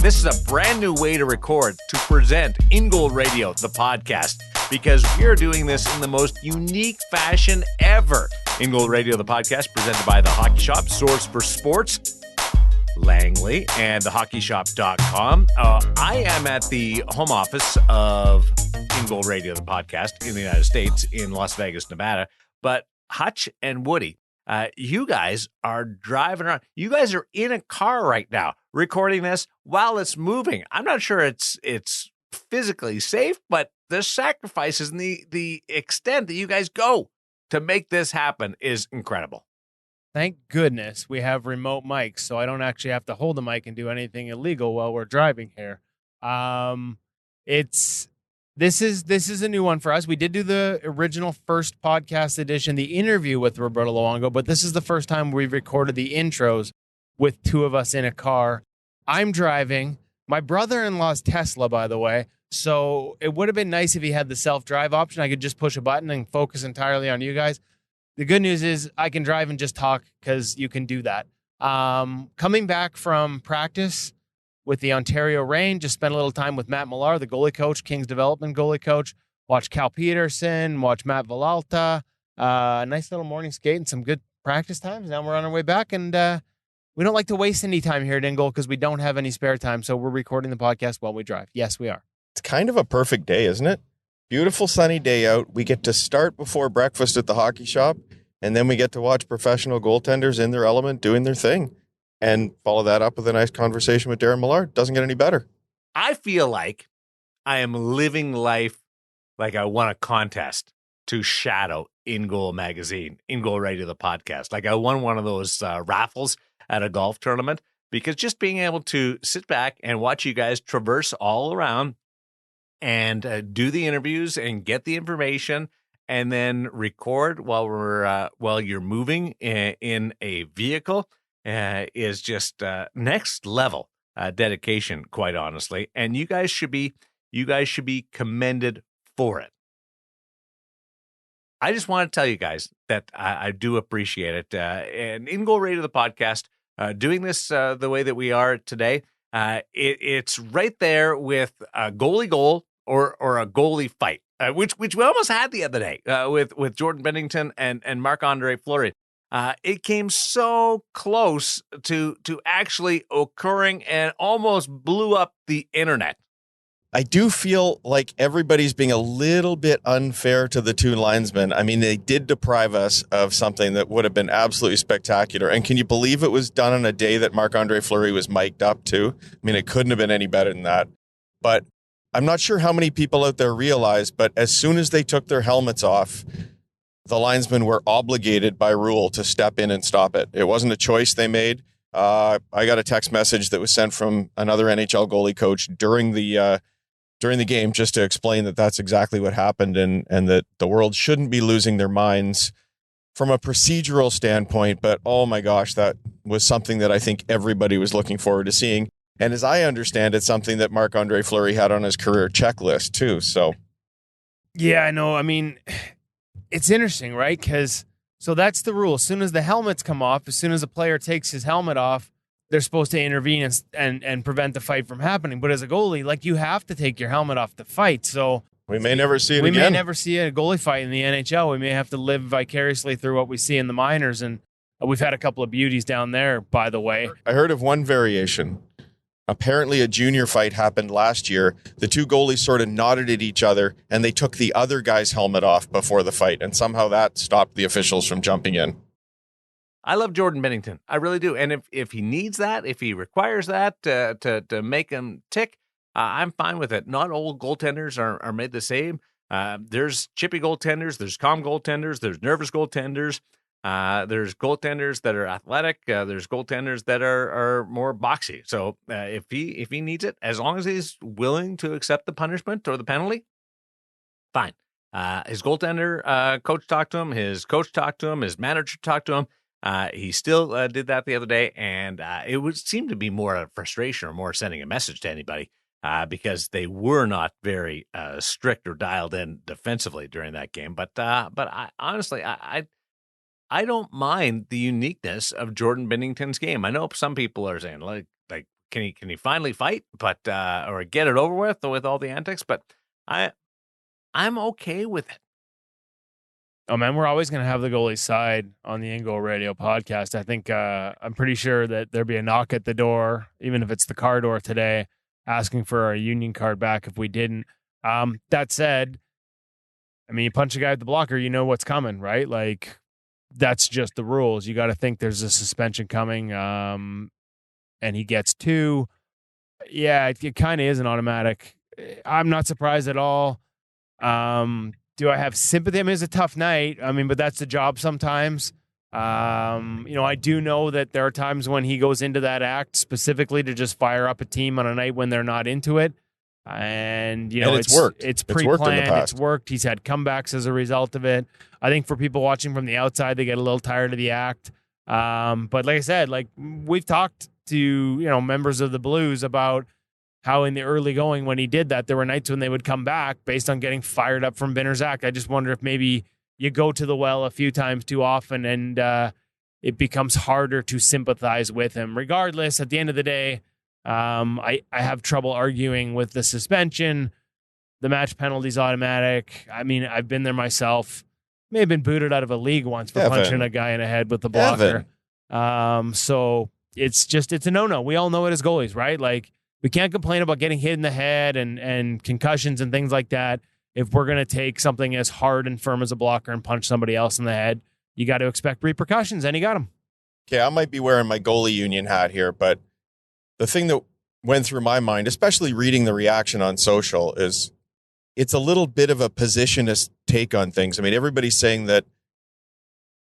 This is a brand new way to record, to present InGoal Radio, the podcast, because we're doing this in the most unique fashion ever. InGoal Radio, the podcast, presented by The Hockey Shop, source for sports, Langley, and thehockeyshop.com. I am at the home office of InGoal Radio, the podcast, in the United States, in Las Vegas, Nevada. But Hutch and Woody, you guys are driving around. You guys are in a car right now, recording this while it's moving. I'm not sure it's physically safe, but the sacrifices and the extent that you guys go to make this happen is incredible. Thank goodness we have remote mics, so I don't actually have to hold the mic and do anything illegal while we're driving here. This is a new one for us. We did do the original first podcast edition, the interview with Roberto Luongo, but this is the first time we've recorded the intros with two of us in a car. I'm driving. My brother-in-law's Tesla, by the way, so it would have been nice if he had the self-drive option. I could just push a button and focus entirely on you guys. The good news is I can drive and just talk because you can do that. Coming back from practice with the Ontario Reign, just spent a little time with Matt Millar, the goalie coach, Kings Development goalie coach. Watch Cal Peterson, watch Matt Villalta. Nice little morning skate and some good practice times. Now we're on our way back, and we don't like to waste any time here at InGoal because we don't have any spare time, so we're recording the podcast while we drive. Yes, we are. It's kind of a perfect day, isn't it? Beautiful sunny day out. We get to start before breakfast at the hockey shop, and then we get to watch professional goaltenders in their element doing their thing. And follow that up with a nice conversation with Darren Millard. Doesn't get any better. I feel like I am living life like I won a contest to shadow InGoal magazine, InGoal Radio, the podcast. Like I won one of those raffles at a golf tournament, because just being able to sit back and watch you guys traverse all around and do the interviews and get the information and then record while you're moving in a vehicle is just next level dedication, quite honestly. And you guys should be commended for it. I just want to tell you guys that I do appreciate it. And InGoal Radio, the podcast, doing this the way that we are today, it's right there with a goalie goal or a goalie fight, which we almost had the other day with Jordan Bennington and Marc-Andre Fleury. It came so close to actually occurring and almost blew up the internet. I do feel like everybody's being a little bit unfair to the two linesmen. I mean, they did deprive us of something that would have been absolutely spectacular. And can you believe it was done on a day that Marc-Andre Fleury was mic'd up too? I mean, it couldn't have been any better than that. But I'm not sure how many people out there realize, but as soon as they took their helmets off, the linesmen were obligated by rule to step in and stop it. It wasn't a choice they made. I got a text message that was sent from another NHL goalie coach during the game just to explain that that's exactly what happened and that the world shouldn't be losing their minds from a procedural standpoint. But oh my gosh, that was something that I think everybody was looking forward to seeing. And as I understand, it's something that Marc-Andre Fleury had on his career checklist too. So, yeah, I know. I mean, it's interesting, right? Because so that's the rule. As soon as the helmets come off, as soon as a player takes his helmet off, they're supposed to intervene and prevent the fight from happening. But as a goalie, like, you have to take your helmet off to fight. So we may never see it again. We may never see a goalie fight in the NHL. We may have to live vicariously through what we see in the minors. And we've had a couple of beauties down there, by the way. I heard of one variation. Apparently a junior fight happened last year. The two goalies sort of nodded at each other and they took the other guy's helmet off before the fight. And somehow that stopped the officials from jumping in. I love Jordan Bennington. I really do. And if he needs that, if he requires that to make him tick, I'm fine with it. Not all goaltenders are made the same. There's chippy goaltenders. There's calm goaltenders. There's nervous goaltenders. There's goaltenders that are athletic. There's goaltenders that are more boxy. So if he needs it, as long as he's willing to accept the punishment or the penalty, fine. His goaltender coach talked to him. His coach talked to him. His manager talked to him. He still did that the other day, and it would seem to be more a frustration or more sending a message to anybody because they were not very strict or dialed in defensively during that game. But I honestly, I don't mind the uniqueness of Jordan Bennington's game. I know some people are saying like can he finally fight, but or get it over with all the antics? But I'm okay with it. Oh man, we're always going to have the goalie's side on the InGoal Radio podcast. I think I'm pretty sure that there'd be a knock at the door, even if it's the car door today, asking for our union card back if we didn't. That said, I mean, you punch a guy at the blocker, you know what's coming, right? Like, that's just the rules. You got to think there's a suspension coming, and he gets 2. Yeah, it kind of is an automatic. I'm not surprised at all. Do I have sympathy? I mean, it's a tough night. I mean, but that's the job sometimes. I do know that there are times when he goes into that act specifically to just fire up a team on a night when they're not into it. And, it's worked. It's pre-planned. It's worked. He's had comebacks as a result of it. I think for people watching from the outside, they get a little tired of the act. But like I said, like we've talked to, members of the Blues about how in the early going when he did that, there were nights when they would come back based on getting fired up from Binner's act. I just wonder if maybe you go to the well a few times too often and it becomes harder to sympathize with him. Regardless, at the end of the day, I have trouble arguing with the suspension. The match penalty's automatic. I mean, I've been there myself. May have been booted out of a league once for punching a guy in the head with the blocker. So it's a no-no. We all know it as goalies, right? Like, we can't complain about getting hit in the head and concussions and things like that. If we're going to take something as hard and firm as a blocker and punch somebody else in the head, you got to expect repercussions, and he got them. Okay, I might be wearing my goalie union hat here, but the thing that went through my mind, especially reading the reaction on social, is it's a little bit of a positionist take on things. I mean, everybody's saying that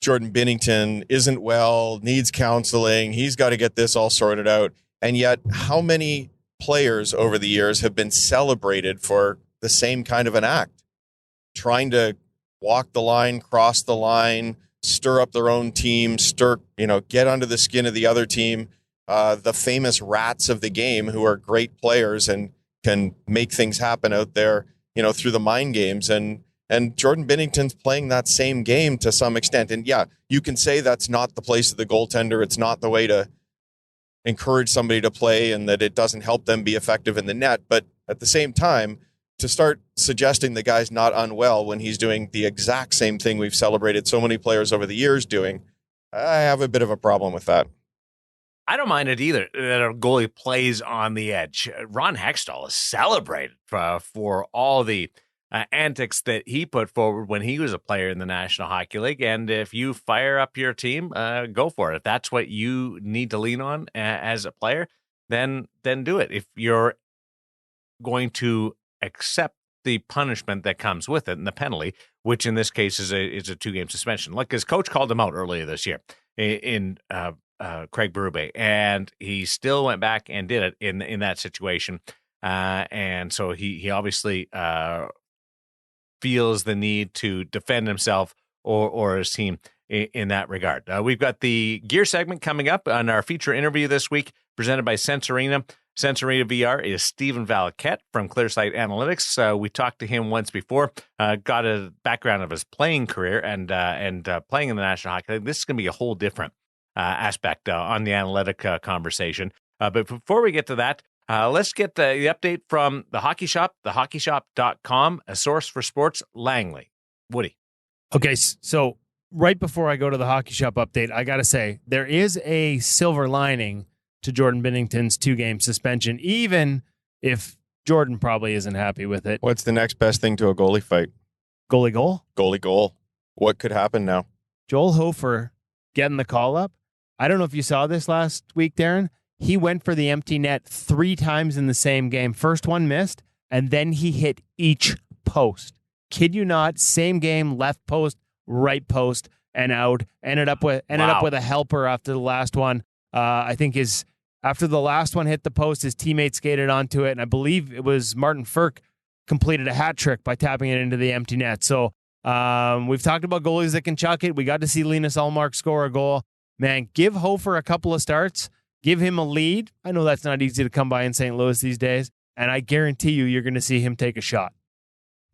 Jordan Binnington isn't well, needs counseling, he's got to get this all sorted out. And yet, how many players over the years have been celebrated for the same kind of an act, trying to walk the line, cross the line, stir up their own team, get under the skin of the other team. The famous rats of the game who are great players and can make things happen out there, through the mind games. And Jordan Binnington's playing that same game to some extent. And yeah, you can say that's not the place of the goaltender. It's not the way to encourage somebody to play and that it doesn't help them be effective in the net. But at the same time, to start suggesting the guy's not unwell when he's doing the exact same thing we've celebrated so many players over the years doing, I have a bit of a problem with that. I don't mind it either that a goalie plays on the edge. Ron Hextall is celebrated for all the antics that he put forward when he was a player in the National Hockey League. And if you fire up your team, go for it. If that's what you need to lean on as a player, then do it. If you're going to accept the punishment that comes with it and the penalty, which in this case is a 2-game suspension. Like his coach called him out earlier this year in Craig Berube, and he still went back and did it in that situation. And so he obviously feels the need to defend himself or his team in that regard. We've got the gear segment coming up on our feature interview this week, presented by Sensorina. Sensorina VR is Stephen Valiquette from Clearsight Analytics. We talked to him once before, got a background of his playing career and playing in the National Hockey League. This is going to be a whole different aspect on the analytic conversation. But before we get to that, let's get the update from the Hockey Shop, thehockeyshop.com, a source for sports, Langley. Woody. Okay, so right before I go to the Hockey Shop update, I got to say, there is a silver lining to Jordan Binnington's 2-game suspension, even if Jordan probably isn't happy with it. What's the next best thing to a goalie fight? Goalie goal? Goalie goal. What could happen now? Joel Hofer getting the call up. I don't know if you saw this last week, Darren. He went for the empty net 3 times in the same game. First one missed, and then he hit each post. Kid you not, same game, left post, right post, and out. Ended up with a helper after the last one. I think after the last one hit the post, his teammate skated onto it, and I believe it was Martin Ferk completed a hat trick by tapping it into the empty net. So we've talked about goalies that can chuck it. We got to see Linus Ullmark score a goal. Man, give Hofer a couple of starts. Give him a lead. I know that's not easy to come by in St. Louis these days, and I guarantee you're going to see him take a shot.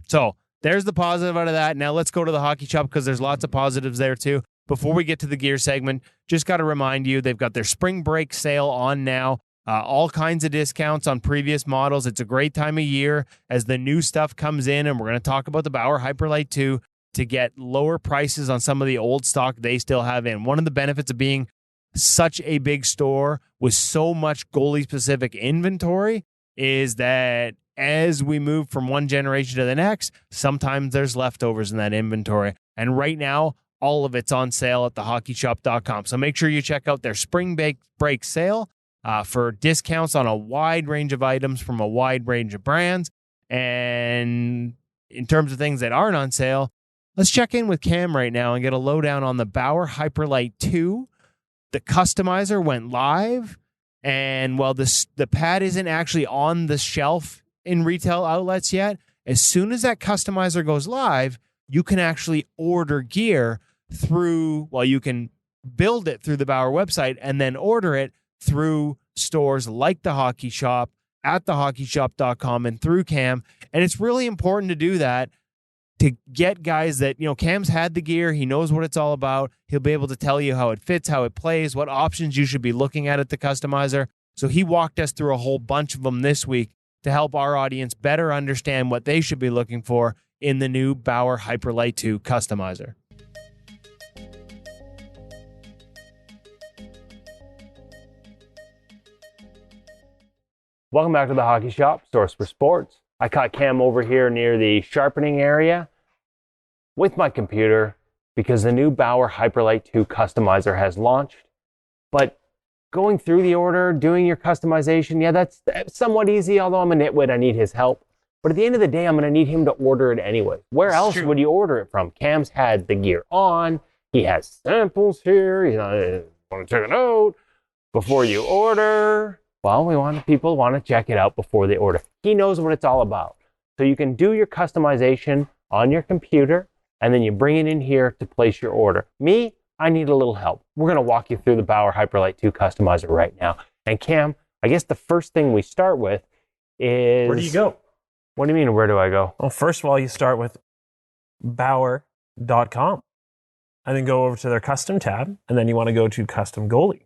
So there's the positive out of that. Now let's go to the Hockey Shop because there's lots of positives there too. Before we get to the gear segment, just got to remind you, they've got their spring break sale on now. All kinds of discounts on previous models. It's a great time of year as the new stuff comes in, and we're going to talk about the Bauer Hyperlite 2 to get lower prices on some of the old stock they still have in. One of the benefits of being such a big store with so much goalie-specific inventory is that as we move from one generation to the next, sometimes there's leftovers in that inventory. And right now, all of it's on sale at thehockeyshop.com. So make sure you check out their spring break sale for discounts on a wide range of items from a wide range of brands. And in terms of things that aren't on sale, let's check in with Cam right now and get a lowdown on the Bauer Hyperlite 2. The customizer went live, and while the pad isn't actually on the shelf in retail outlets yet, as soon as that customizer goes live, you can actually order gear through, well, you can build it through the Bauer website and then order it through stores like the Hockey Shop, at thehockeyshop.com, and through Cam. And it's really important to do that to get guys that, Cam's had the gear. He knows what it's all about. He'll be able to tell you how it fits, how it plays, what options you should be looking at the customizer. So he walked us through a whole bunch of them this week to help our audience better understand what they should be looking for in the new Bauer Hyperlite 2 customizer. Welcome back to the Hockey Shop, source for sports. I caught Cam over here near the sharpening area with my computer because the new Bauer Hyperlite 2 customizer has launched. But going through the order, doing your customization, yeah, that's somewhat easy, although I'm a nitwit, I need his help. But at the end of the day, I'm going to need him to order it anyway. Where else would you order it from? Cam's had the gear on. He has samples here. You want to check it out before you order. Well, people want to check it out before they order. He knows what it's all about. So you can do your customization on your computer, and then you bring it in here to place your order. Me, I need a little help. We're going to walk you through the Bauer Hyperlite 2 customizer right now. And Cam, I guess the first thing we start with is... Where do you go? What do you mean, where do I go? Well, first of all, you start with Bauer.com and then go over to their custom tab, and then you want to go to custom goalie.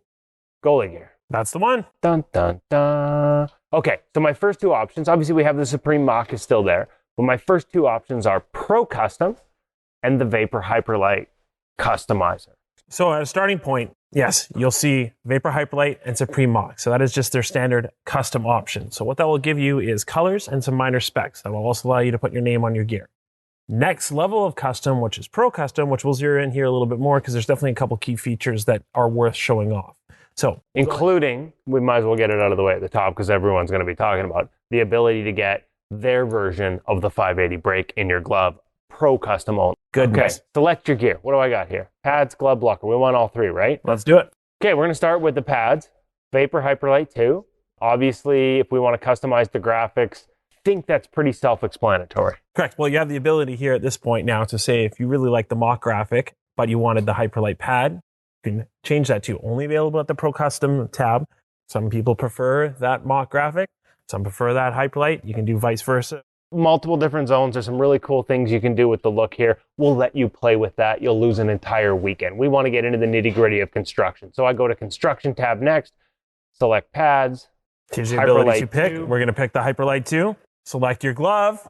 Goalie gear. That's the one. Dun, dun, dun. Okay, so my first two options, obviously we have the Supreme Mock is still there, but my first two options are Pro Custom and the Vapor Hyperlite Customizer. So at a starting point, yes, you'll see Vapor Hyperlite and Supreme Mock. So that is just their standard custom option. So what that will give you is colors and some minor specs. That will also allow you to put your name on your gear. Next level of custom, which is Pro Custom, which we'll zero in here a little bit more because there's definitely a couple key features that are worth showing off. So, including, we might as well get it out of the way at the top because everyone's going to be talking about the ability to get their version of the 580 brake in your glove, Pro Custom only. Goodness. Okay, select your gear. What do I got here? Pads, glove blocker. We want all three, right? Let's do it. Okay, we're going to start with the pads. Vapor Hyperlite 2. Obviously, if we want to customize the graphics, I think that's pretty self-explanatory. Correct. Well, you have the ability here at this point now to say if you really like the mock graphic, but you wanted the Hyperlite pad, you can change that to only available at the Pro Custom tab. Some people prefer that mock graphic. Some prefer that Hyperlite. You can do vice versa. Multiple different zones. There's some really cool things you can do with the look here. We'll let you play with that. You'll lose an entire weekend. We want to get into the nitty gritty of construction. So I go to construction tab next, select pads. Here's the ability to pick. We're going to pick the Hyperlite 2. Select your glove.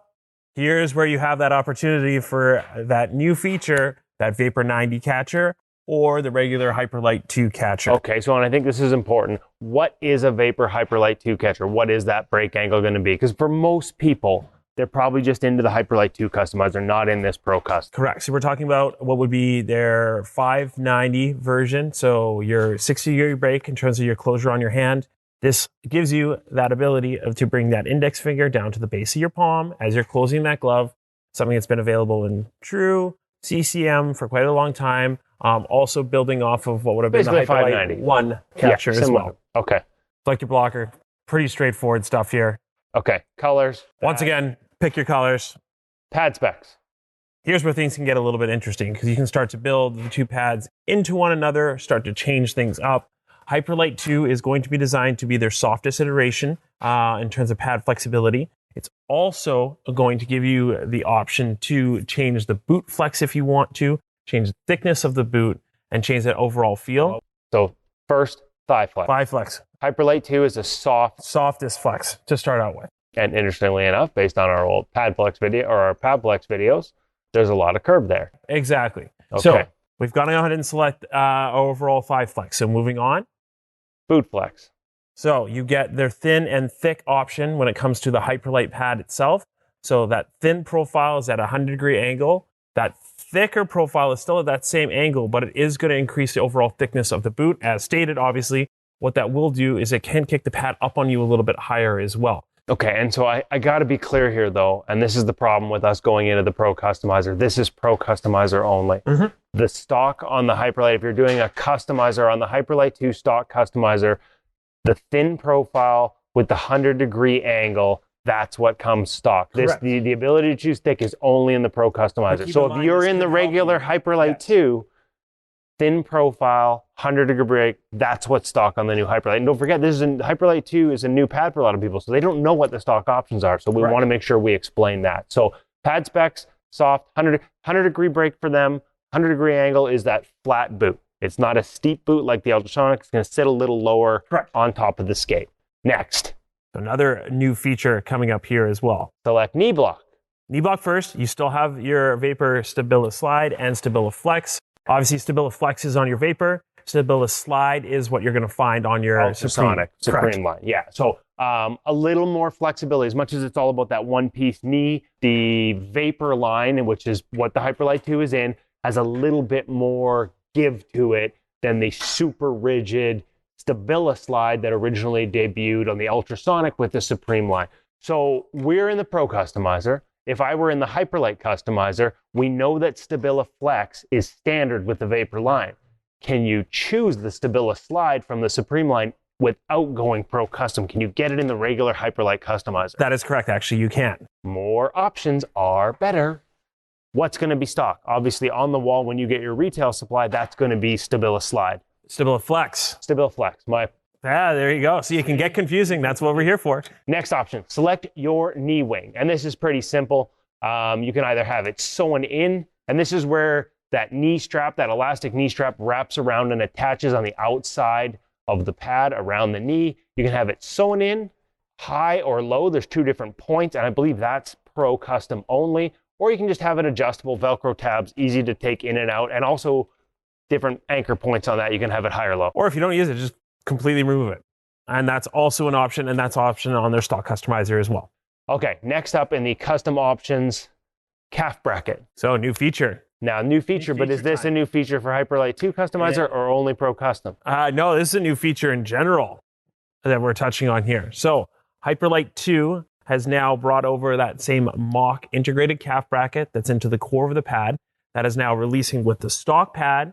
Here's where you have that opportunity for that new feature, that Vapor 90 catcher, or the regular Hyperlite 2 catcher. Okay, so and I think this is important. What is a Vapor Hyperlite 2 catcher? What is that brake angle going to be? Because for most people, they're probably just into the Hyperlite 2 customizer, not in this Pro Custom. Correct. So we're talking about what would be their 590 version. So your 60-degree brake in terms of your closure on your hand. This gives you that ability to bring that index finger down to the base of your palm as you're closing that glove. Something that's been available in True, CCM for quite a long time. Also building off of what would have been basically the Hyperlite 1 catcher as well. Okay. Select your blocker. Pretty straightforward stuff here. Okay. Colors. Once again, pick your colors. Pad specs. Here's where things can get a little bit interesting because you can start to build the two pads into one another, start to change things up. Hyperlite 2 is going to be designed to be their softest iteration in terms of pad flexibility. It's also going to give you the option to change the boot flex if you want to, change the thickness of the boot, and change that overall feel. So first, thigh flex. Thigh flex. Hyperlite 2 is a Softest flex to start out with. and interestingly enough, based on our old pad flex video or our pad flex videos, there's a lot of curve there. Exactly. Okay. So we've gone ahead and select overall thigh flex. So moving on. Boot flex. So you get their thin and thick option when it comes to the Hyperlite pad itself. So that thin profile is at a 100-degree angle. That thicker profile is still at that same angle, but it is going to increase the overall thickness of the boot. As stated, obviously, what that will do is it can kick the pad up on you a little bit higher as well. Okay, and so I got to be clear here, though, and this is the problem with us going into the Pro Customizer. This is Pro Customizer only. Mhm. The stock on the Hyperlite, if you're doing a customizer on the Hyperlite 2 stock customizer, the thin profile with the 100-degree angle, that's what comes stock. Correct. The ability to choose thick is only in the Pro Customizer. keep So in if mind you're this in the can help regular you. Hyperlite Yes. 2, thin profile, 100-degree break, that's what's stock on the new Hyperlite. And don't forget, Hyperlite 2 is a new pad for a lot of people, so they don't know what the stock options are. So we Correct. want to make sure we explain that. So pad specs, soft, 100-degree break for them, 100-degree angle is that flat boot. It's not a steep boot like the Ultrasonic. It's going to sit a little lower Correct. on top of the skate. Next, Another new feature coming up here as well. select knee block. Knee block first, you still have your Vapor Stabilis Slide and Stabilis Flex. Obviously, Stabilis Flex is on your Vapor. Stabilis Slide is what you're going to find on your Ultrasonic Supreme. Correct. Supreme line. Yeah. So a little more flexibility. As much as it's all about that one-piece knee, the Vapor line, which is what the Hyperlite 2 is in, has a little bit more give to it than the super rigid Stabilis Slide that originally debuted on the Ultrasonic with the Supreme line. So we're in the Pro Customizer. If I were in the Hyperlite Customizer, we know that Stabilis Flex is standard with the Vapor line. Can you choose the Stabilis Slide from the Supreme line without going Pro Custom? Can you get it in the regular Hyperlite Customizer? That is correct, actually, you can. More options are better. What's going to be stock? Obviously, on the wall, when you get your retail supply, that's going to be Stabilis Slide. Stabilis Flex. Stabilis Flex. There you go. So you can get confusing. That's what we're here for. Next option, select your knee wing. And this is pretty simple. You can either have it sewn in, and this is where that knee strap, that elastic knee strap wraps around and attaches on the outside of the pad around the knee. You can have it sewn in, high or low. There's two different points, and I believe that's Pro Custom only. Or you can just have it adjustable, Velcro tabs, easy to take in and out, and also different anchor points on that. You can have it high or low. Or if you don't use it, just completely remove it. And that's also an option, and that's an option on their stock customizer as well. Okay, next up in the custom options, calf bracket. So new feature. Now, new feature, but is this a new feature for Hyperlite 2 Customizer or only Pro Custom? No, this is a new feature in general that we're touching on here. So Hyperlite 2 has now brought over that same mock integrated calf bracket that's into the core of the pad. That is now releasing with the stock pad.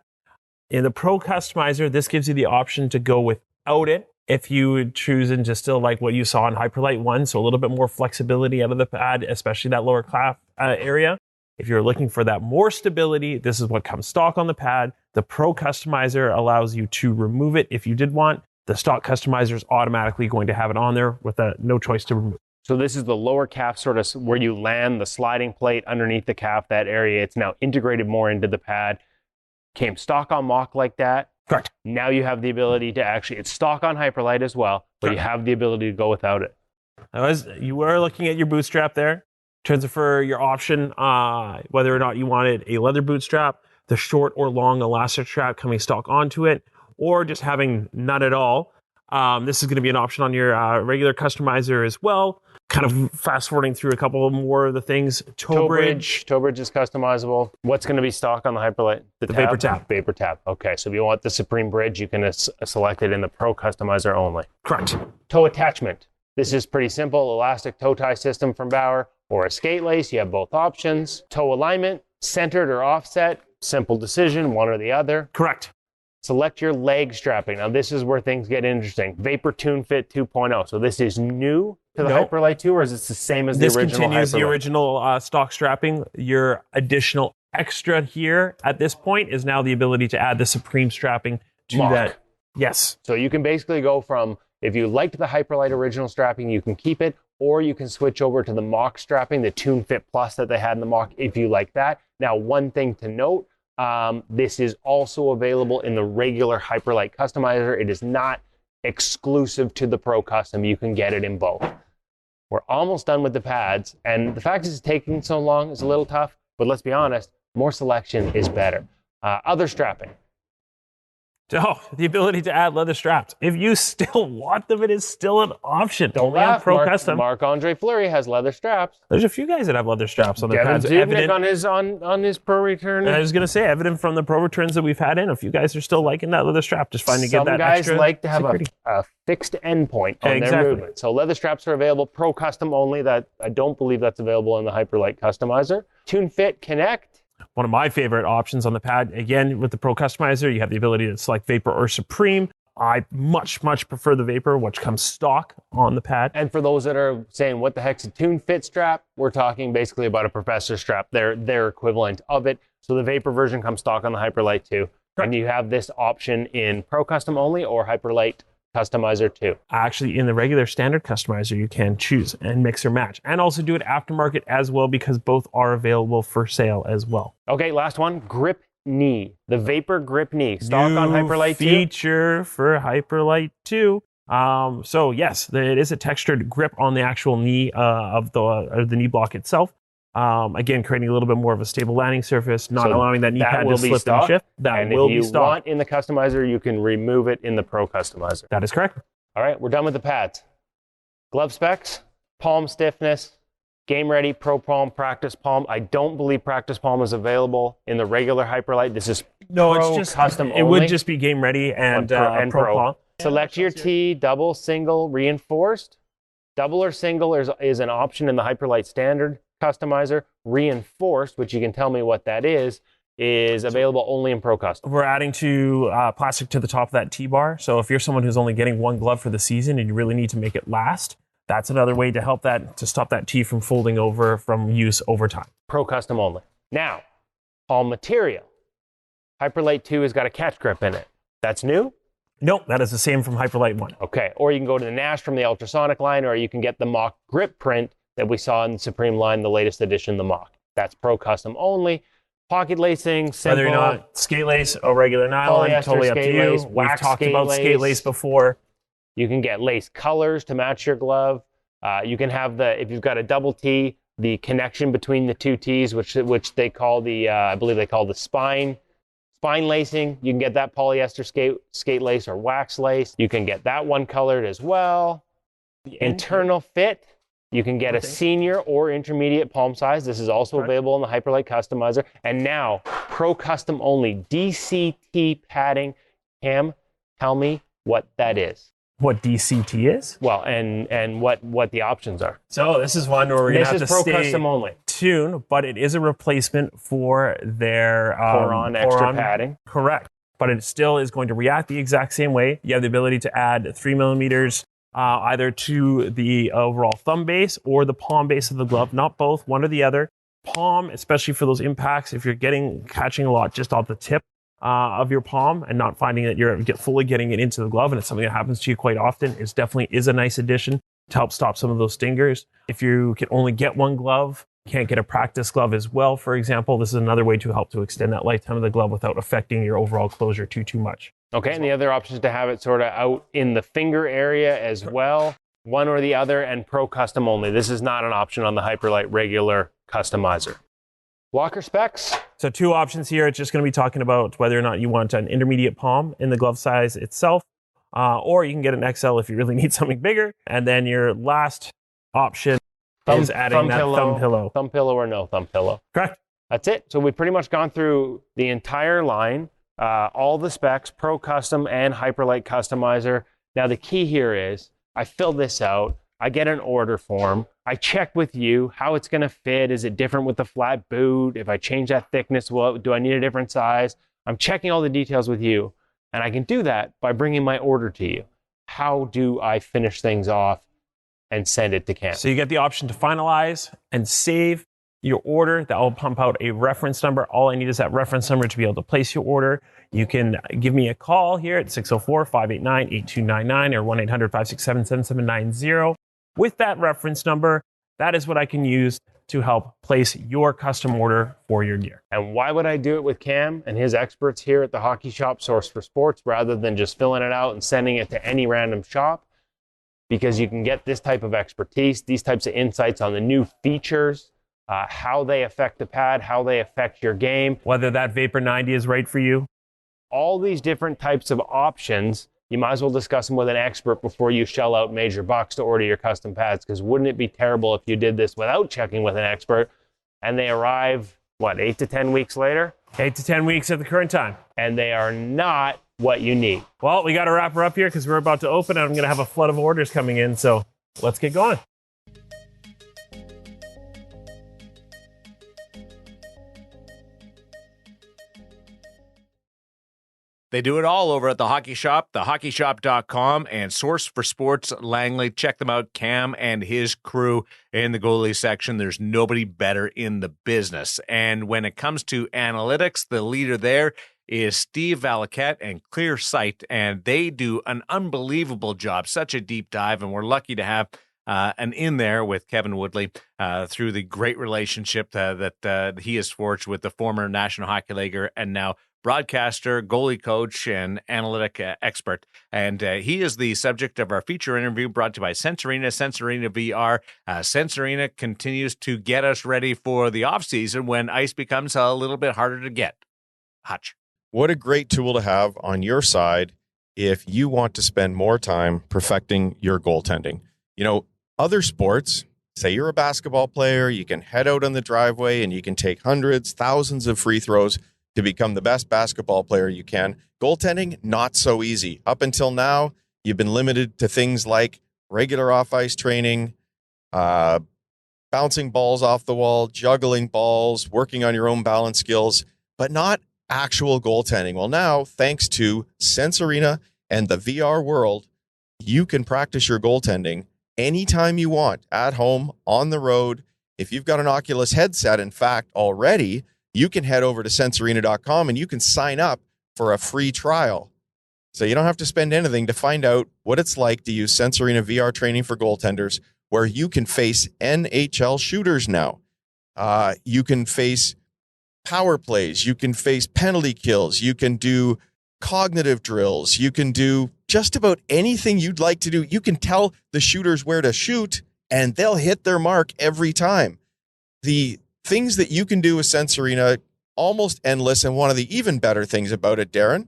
In the Pro Customizer, this gives you the option to go without it if you would choose and just still like what you saw in Hyperlite 1, so a little bit more flexibility out of the pad, especially that lower calf area. If you're looking for that more stability, this is what comes stock on the pad. The Pro Customizer allows you to remove it if you did want. The stock customizer is automatically going to have it on there with no choice to remove. So this is the lower calf, sort of where you land the sliding plate underneath the calf, that area. It's now integrated more into the pad. Came stock on mock like that. Correct. Now you have the ability to actually, it's stock on Hyperlite as well, but you have the ability to go without it. As you were looking at your bootstrap there, in terms of for your option, whether or not you wanted a leather bootstrap, the short or long elastic strap coming stock onto it, or just having none at all. This is going to be an option on your regular customizer as well. Kind of fast forwarding through a couple more of the things. Toe bridge. Toe bridge is customizable. What's going to be stock on the Hyperlite? The Vapor Tab. Vapor Tab. Okay, so if you want the Supreme bridge, you can select it in the Pro Customizer only. Correct. Toe attachment. This is pretty simple. Elastic toe tie system from Bauer or a skate lace. You have both options. Toe alignment, centered or offset. Simple decision, one or the other. Correct. Select your leg strapping. Now this is where things get interesting. Vapor Tune Fit 2.0. So this is new to the Nope. Hyperlite 2, or is it the same as the This original continues Hyperlite? the original stock strapping. Your additional extra here at this point is now the ability to add the Supreme strapping to Mock. that. Yes. So you can basically go from, if you liked the Hyperlite original strapping, you can keep it, or you can switch over to the mock strapping, the Tune Fit Plus that they had in the mock, if you like that. Now, one thing to note, This is also available in the regular Hyperlite Customizer. It is not exclusive to the Pro Custom. You can get it in both. We're almost done with the pads, and the fact it's taking so long is a little tough, but let's be honest, more selection is better. Other strapping. Oh, the ability to add leather straps. If you still want them, it is still an option. Don't Only on laugh, Pro Custom. Marc-Andre Fleury has leather straps. There's a few guys that have leather straps on their Devin pads. Dubnyk on his Pro Return. I was going to say, evident from the Pro Returns that we've had in, a few guys are still liking that leather strap, just finding to get that extra Some guys like to have security. a fixed endpoint on their movement. So leather straps are available, Pro Custom only. That I don't believe that's available in the Hyperlite Customizer. Tune Fit Connect. One of my favorite options on the pad. Again, with the Pro Customizer, you have the ability to select Vapor or Supreme. I much prefer the Vapor, which comes stock on the pad. And for those that are saying, what the heck's a Tune Fit strap? We're talking basically about a Professor strap. They're equivalent of it. So the Vapor version comes stock on the Hyperlite too. Correct. And you have this option in Pro Custom only or Hyperlite Customizer too. Actually, in the regular standard customizer, you can choose and mix or match, and also do it aftermarket as well, because both are available for sale as well. Okay, last one, Grip Knee. The Vapor Grip Knee. Stock New on Hyperlite 2. feature for Hyperlite 2. So yes, it is a textured grip on the actual knee of the knee block itself. Again, creating a little bit more of a stable landing surface, not allowing that knee pad to slip and shift. That will be stock. And if you want in the customizer, you can remove it in the Pro Customizer. That is correct. All right, we're done with the pads. Glove specs, palm stiffness, game ready, Pro Palm, Practice Palm. I don't believe Practice Palm is available in the regular Hyperlite. This is Pro Custom only. It would just be game ready and Pro Palm. Select your T, double, single, reinforced. Double or single is an option in the Hyperlite Standard Customizer. Reinforced, which you can tell me what that is available only in Pro Custom. We're adding plastic to the top of that T-bar. So if you're someone who's only getting one glove for the season and you really need to make it last, that's another way to stop that T from folding over from use over time. Pro Custom only. Now, palm material. Hyperlite 2 has got a catch grip in it. That's new? Nope, that is the same from Hyperlite 1. Okay, or you can go to the Nash from the Ultrasonic line, or you can get the mock grip print that we saw in the Supreme line, the latest edition, the mock. That's Pro Custom only. Pocket lacing, simple. Whether or not skate lace or regular nylon, totally up to you. Lace, We've talked about skate lace before. You can get lace colors to match your glove. You can have if you've got a double T, the connection between the two T's, which they call I believe they call the spine lacing. You can get that polyester skate lace or wax lace. You can get that one colored as well. Internal fit. You can get a senior or intermediate palm size. This is also available in the Hyperlite Customizer. And now, Pro Custom only, DCT padding. Cam, tell me what that is. What DCT is? Well, and what the options are. So this is one where we're going to have to Pro stay Custom only. tuned, but it is a replacement for their Poron extra padding. Correct. But it still is going to react the exact same way. You have the ability to add 3 millimeters either to the overall thumb base or the palm base of the glove, not both, one or the other. Palm, especially for those impacts, if you're catching a lot just off the tip of your palm and not finding that you're fully getting it into the glove, and it's something that happens to you quite often, it definitely is a nice addition to help stop some of those stingers. If you can only get one glove, can't get a practice glove as well, for example, this is another way to help to extend that lifetime of the glove without affecting your overall closure too much. Okay, and the other option is to have it sort of out in the finger area as well, one or the other, and Pro Custom only. This is not an option on the Hyperlite regular customizer. Blocker specs. So 2 options here. It's just going to be talking about whether or not you want an intermediate palm in the glove size itself, or you can get an XL if you really need something bigger. And then your last option is adding that thumb pillow. Thumb pillow or no thumb pillow. Correct. That's it. So we've pretty much gone through the entire line. All the specs, Pro Custom and Hyperlite Customizer. Now the key here is I fill this out, I get an order form, I check with you how it's going to fit. Is it different with the flat boot? If I change that thickness, do I need a different size? I'm checking all the details with you, and I can do that by bringing my order to you. How do I finish things off and send it to Cam? So you get the option to finalize and save your order. That will pump out a reference number. All I need is that reference number to be able to place your order. You can give me a call here at 604-589-8299 or 1-800-567-7790. With that reference number, that is what I can use to help place your custom order for your gear. And why would I do it with Cam and his experts here at the Hockey Shop Source for Sports rather than just filling it out and sending it to any random shop? Because you can get this type of expertise, these types of insights on the new features, how they affect the pad, how they affect your game. Whether that Vapor 90 is right for you. All these different types of options, you might as well discuss them with an expert before you shell out major bucks to order your custom pads, because wouldn't it be terrible if you did this without checking with an expert and they arrive, 8 to 10 weeks later? 8 to 10 weeks at the current time. And they are not what you need. Well, we got to wrap her up here because we're about to open and I'm going to have a flood of orders coming in. So let's get going. They do it all over at the Hockey Shop, thehockeyshop.com, and Source for Sports Langley. Check them out, Cam and his crew in the goalie section. There's nobody better in the business. And when it comes to analytics, the leader there is Steve Valiquette and Clear Sight, and they do an unbelievable job, such a deep dive, and we're lucky to have an in there with Kevin Woodley through the great relationship that he has forged with the former National Hockey Leaguer and now broadcaster, goalie coach, and analytic expert. And he is the subject of our feature interview brought to you by Sensorina VR. Sensorina continues to get us ready for the offseason when ice becomes a little bit harder to get. Hutch. What a great tool to have on your side if you want to spend more time perfecting your goaltending. You know, other sports, say you're a basketball player, you can head out on the driveway and you can take hundreds, thousands of free throws to become the best basketball player you can. Goaltending, not so easy. Up until now, you've been limited to things like regular off-ice training, bouncing balls off the wall, juggling balls, working on your own balance skills, but not actual goaltending. Well, now, thanks to Sensorina and the VR world, you can practice your goaltending anytime you want, at home, on the road. If you've got an Oculus headset, in fact, already, you can head over to Sensorina.com and you can sign up for a free trial. So you don't have to spend anything to find out what it's like to use Sensorina VR training for goaltenders, where you can face NHL shooters now. You can face power plays. You can face penalty kills. You can do cognitive drills. You can do just about anything you'd like to do. You can tell the shooters where to shoot and they'll hit their mark every time. The things that you can do with Sensorina, almost endless. And one of the even better things about it, Darren,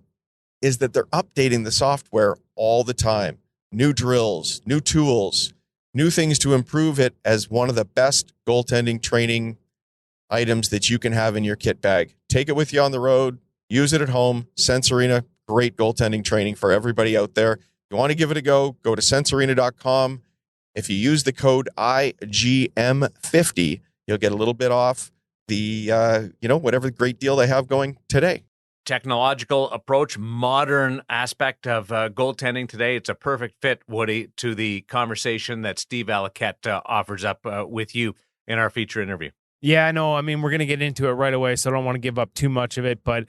is that they're updating the software all the time. New drills, new tools, new things to improve it as one of the best goaltending training items that you can have in your kit bag. Take it with you on the road, use it at home. Sensorina, great goaltending training for everybody out there. If you want to give it a go to Sensorina.com. If you use the code IGM50, you'll get a little bit off the, whatever great deal they have going today. Technological approach, modern aspect of goaltending today. It's a perfect fit, Woody, to the conversation that Steve Valiquette offers up with you in our feature interview. Yeah, I know. I mean, we're going to get into it right away, so I don't want to give up too much of it. But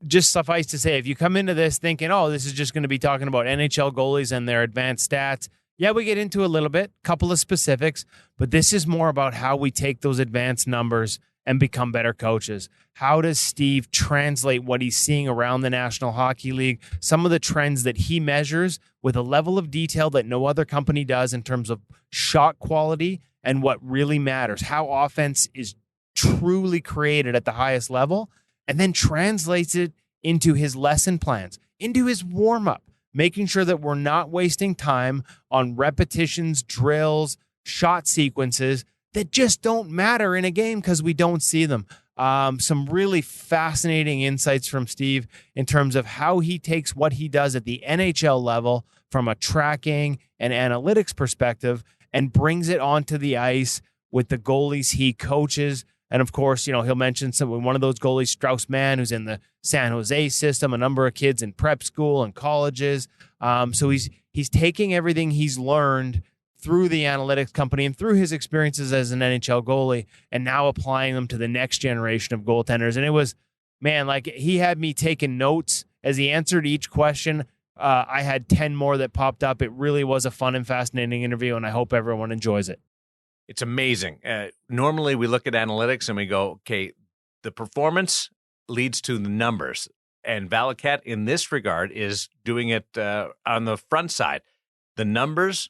just suffice to say, if you come into this thinking, oh, this is just going to be talking about NHL goalies and their advanced stats, yeah, we get into a little bit, couple of specifics, but this is more about how we take those advanced numbers and become better coaches. How does Steve translate what he's seeing around the National Hockey League, some of the trends that he measures with a level of detail that no other company does in terms of shot quality and what really matters, how offense is truly created at the highest level, and then translates it into his lesson plans, into his warm-up, making sure that we're not wasting time on repetitions, drills, shot sequences that just don't matter in a game because we don't see them. Some really fascinating insights from Steve in terms of how he takes what he does at the NHL level from a tracking and analytics perspective and brings it onto the ice with the goalies he coaches. And of course, he'll mention one of those goalies, Strauss Mann, who's in the San Jose system, a number of kids in prep school and colleges. So he's taking everything he's learned through the analytics company and through his experiences as an NHL goalie and now applying them to the next generation of goaltenders. And it was, man, like he had me taking notes as he answered each question. I had 10 more that popped up. It really was a fun and fascinating interview, and I hope everyone enjoys it. It's amazing. Normally we look at analytics and we go, okay, the performance leads to the numbers. And Valiquette in this regard is doing it on the front side. The numbers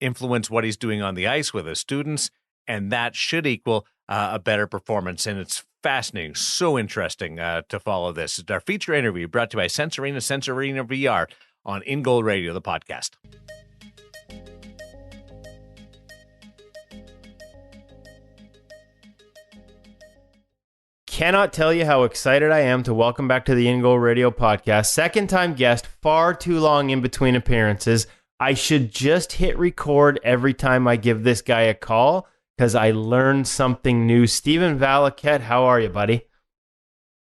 influence what he's doing on the ice with his students, and that should equal a better performance. And it's fascinating, so interesting to follow this. It's our feature interview brought to you by Sensorina VR on InGoal Radio, the podcast. Cannot tell you how excited I am to welcome back to the InGoal Radio podcast. Second time guest, far too long in between appearances. I should just hit record every time I give this guy a call because I learned something new. Stephen Valiquette, how are you, buddy?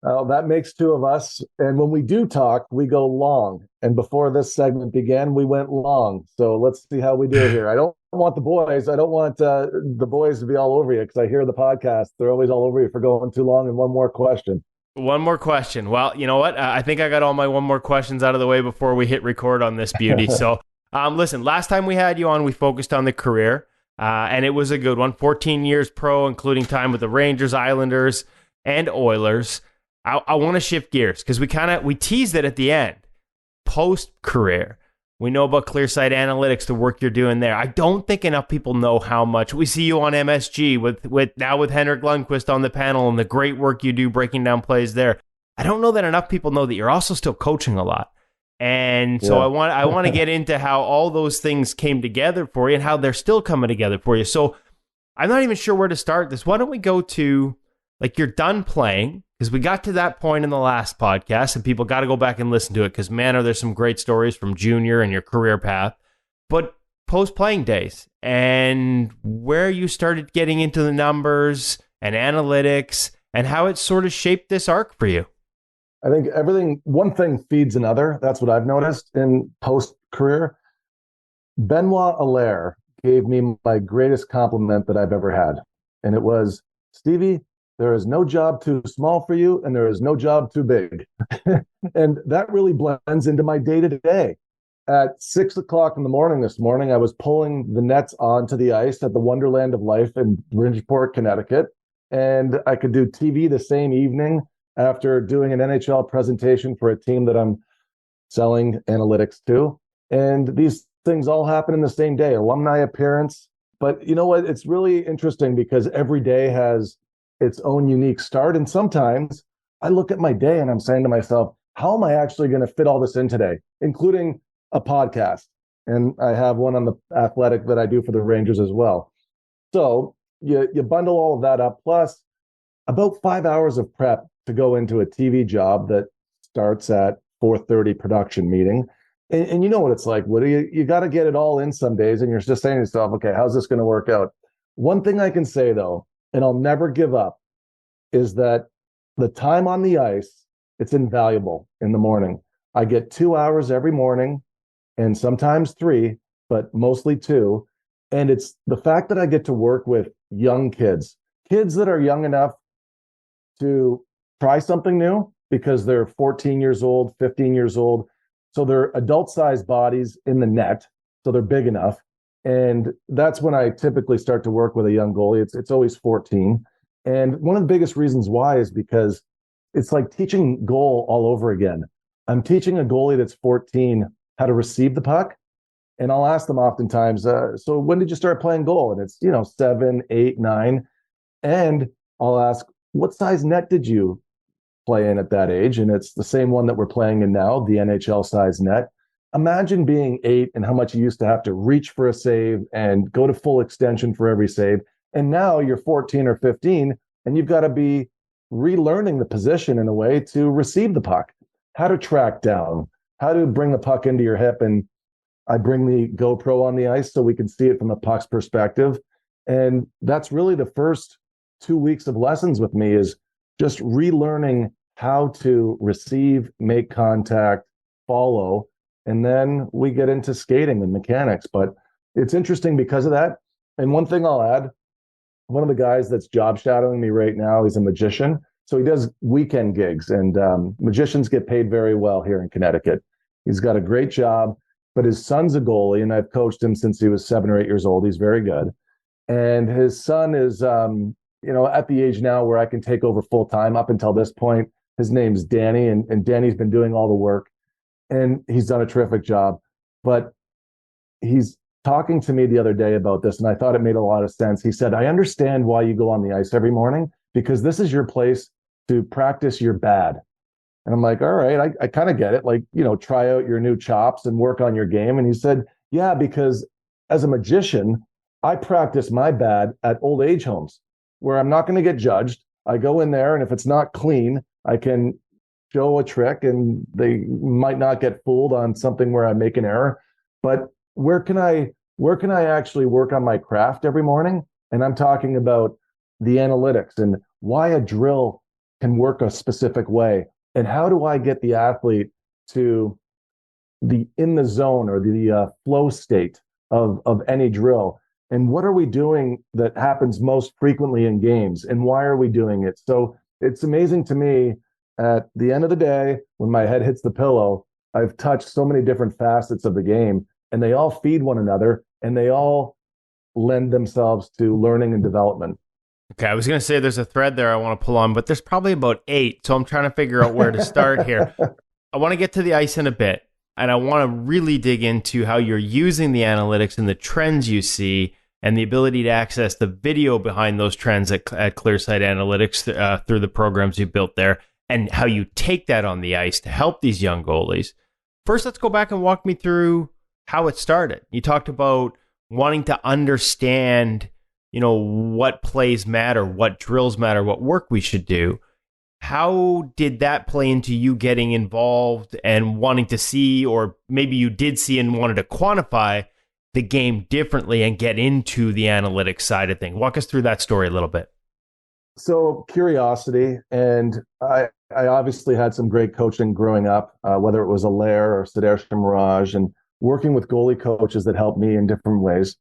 That makes two of us. And when we do talk, we go long. And before this segment began, we went long. So let's see how we do here. I don't want the boys to be all over you because I hear the podcast. They're always all over you for going too long. And one more question. One more question. Well, you know what? I think I got all my one more questions out of the way before we hit record on this beauty. So listen, last time we had you on, we focused on the career. And it was a good one. 14 years pro, including time with the Rangers, Islanders, and Oilers. I want to shift gears because we teased it at the end. Post-career, we know about Clearsight Analytics, the work you're doing there. I don't think enough people know how much. We see you on MSG with Henrik Lundqvist on the panel and the great work you do breaking down plays there. I don't know that enough people know that you're also still coaching a lot. And so I want to get into how all those things came together for you and how they're still coming together for you. So I'm not even sure where to start this. Why don't we go to, like, you're done playing? Because we got to that point in the last podcast, and people got to go back and listen to it, because, man, are there some great stories from junior and your career path. But post-playing days, and where you started getting into the numbers and analytics, and how it sort of shaped this arc for you. I think one thing feeds another. That's what I've noticed in post-career. Benoit Allaire gave me my greatest compliment that I've ever had. And it was, Stevie, there is no job too small for you, and there is no job too big. And that really blends into my day-to-day. At 6 o'clock in the morning this morning, I was pulling the nets onto the ice at the Wonderland of Life in Bridgeport, Connecticut. And I could do TV the same evening after doing an NHL presentation for a team that I'm selling analytics to. And these things all happen in the same day, alumni appearance. But you know what? It's really interesting because every day has its own unique start. And sometimes I look at my day and I'm saying to myself, how am I actually going to fit all this in today, including a podcast? And I have one on the Athletic that I do for the Rangers as well. So you bundle all of that up, plus about 5 hours of prep to go into a TV job that starts at 4:30 production meeting. And you know what it's like, Woody. You got to get it all in some days, and you're just saying to yourself, okay, how's this going to work out? One thing I can say, though, and I'll never give up, is that the time on the ice, it's invaluable in the morning. I get 2 hours every morning, and sometimes 3, but mostly 2. And it's the fact that I get to work with young kids that are young enough to try something new because they're 14 years old, 15 years old. So they're adult-sized bodies in the net, so they're big enough. And that's when I typically start to work with a young goalie. It's always 14. And one of the biggest reasons why is because it's like teaching goal all over again. I'm teaching a goalie that's 14 how to receive the puck. And I'll ask them oftentimes, so when did you start playing goal? And it's, 7, 8, 9. And I'll ask, what size net did you play in at that age? And it's the same one that we're playing in now, the NHL size net. Imagine being 8 and how much you used to have to reach for a save and go to full extension for every save. And now you're 14 or 15 and you've got to be relearning the position in a way to receive the puck, how to track down, how to bring the puck into your hip. And I bring the GoPro on the ice so we can see it from the puck's perspective. And that's really the first 2 weeks of lessons with me, is just relearning how to receive, make contact, follow. And then we get into skating and mechanics. But it's interesting because of that. And one thing I'll add, one of the guys that's job shadowing me right now, he's a magician. So he does weekend gigs, and magicians get paid very well here in Connecticut. He's got a great job, but his son's a goalie, and I've coached him since he was 7 or 8 years old. He's very good. And his son is, at the age now where I can take over full time. Up until this point, his name's Danny, and Danny's been doing all the work, and he's done a terrific job. But he's talking to me the other day about this, and I thought it made a lot of sense. He said, I understand why you go on the ice every morning, because this is your place to practice your bad. And I'm like, all right, I kind of get it. Like, try out your new chops and work on your game. And he said, yeah, because as a magician, I practice my bad at old age homes where I'm not going to get judged. I go in there, and if it's not clean, I can show a trick and they might not get fooled on something where I make an error. But where can I actually work on my craft every morning? And I'm talking about the analytics and why a drill can work a specific way. And how do I get the athlete to the in the zone or the flow state of any drill? And what are we doing that happens most frequently in games? And why are we doing it? So it's amazing to me, at the end of the day, when my head hits the pillow, I've touched so many different facets of the game, and they all feed one another, and they all lend themselves to learning and development. Okay, I was going to say there's a thread there I want to pull on, but there's probably about 8, so I'm trying to figure out where to start here. I want to get to the ice in a bit, and I want to really dig into how you're using the analytics and the trends you see and the ability to access the video behind those trends at Clearsight Analytics through the programs you built there, and how you take that on the ice to help these young goalies. First, let's go back and walk me through how it started. You talked about wanting to understand, what plays matter, what drills matter, what work we should do. How did that play into you getting involved and wanting to see, or maybe you did see and wanted to quantify the game differently and get into the analytics side of things? Walk us through that story a little bit. So curiosity, and I obviously had some great coaching growing up, whether it was Allaire or Sudesh Mirage, and working with goalie coaches that helped me in different ways.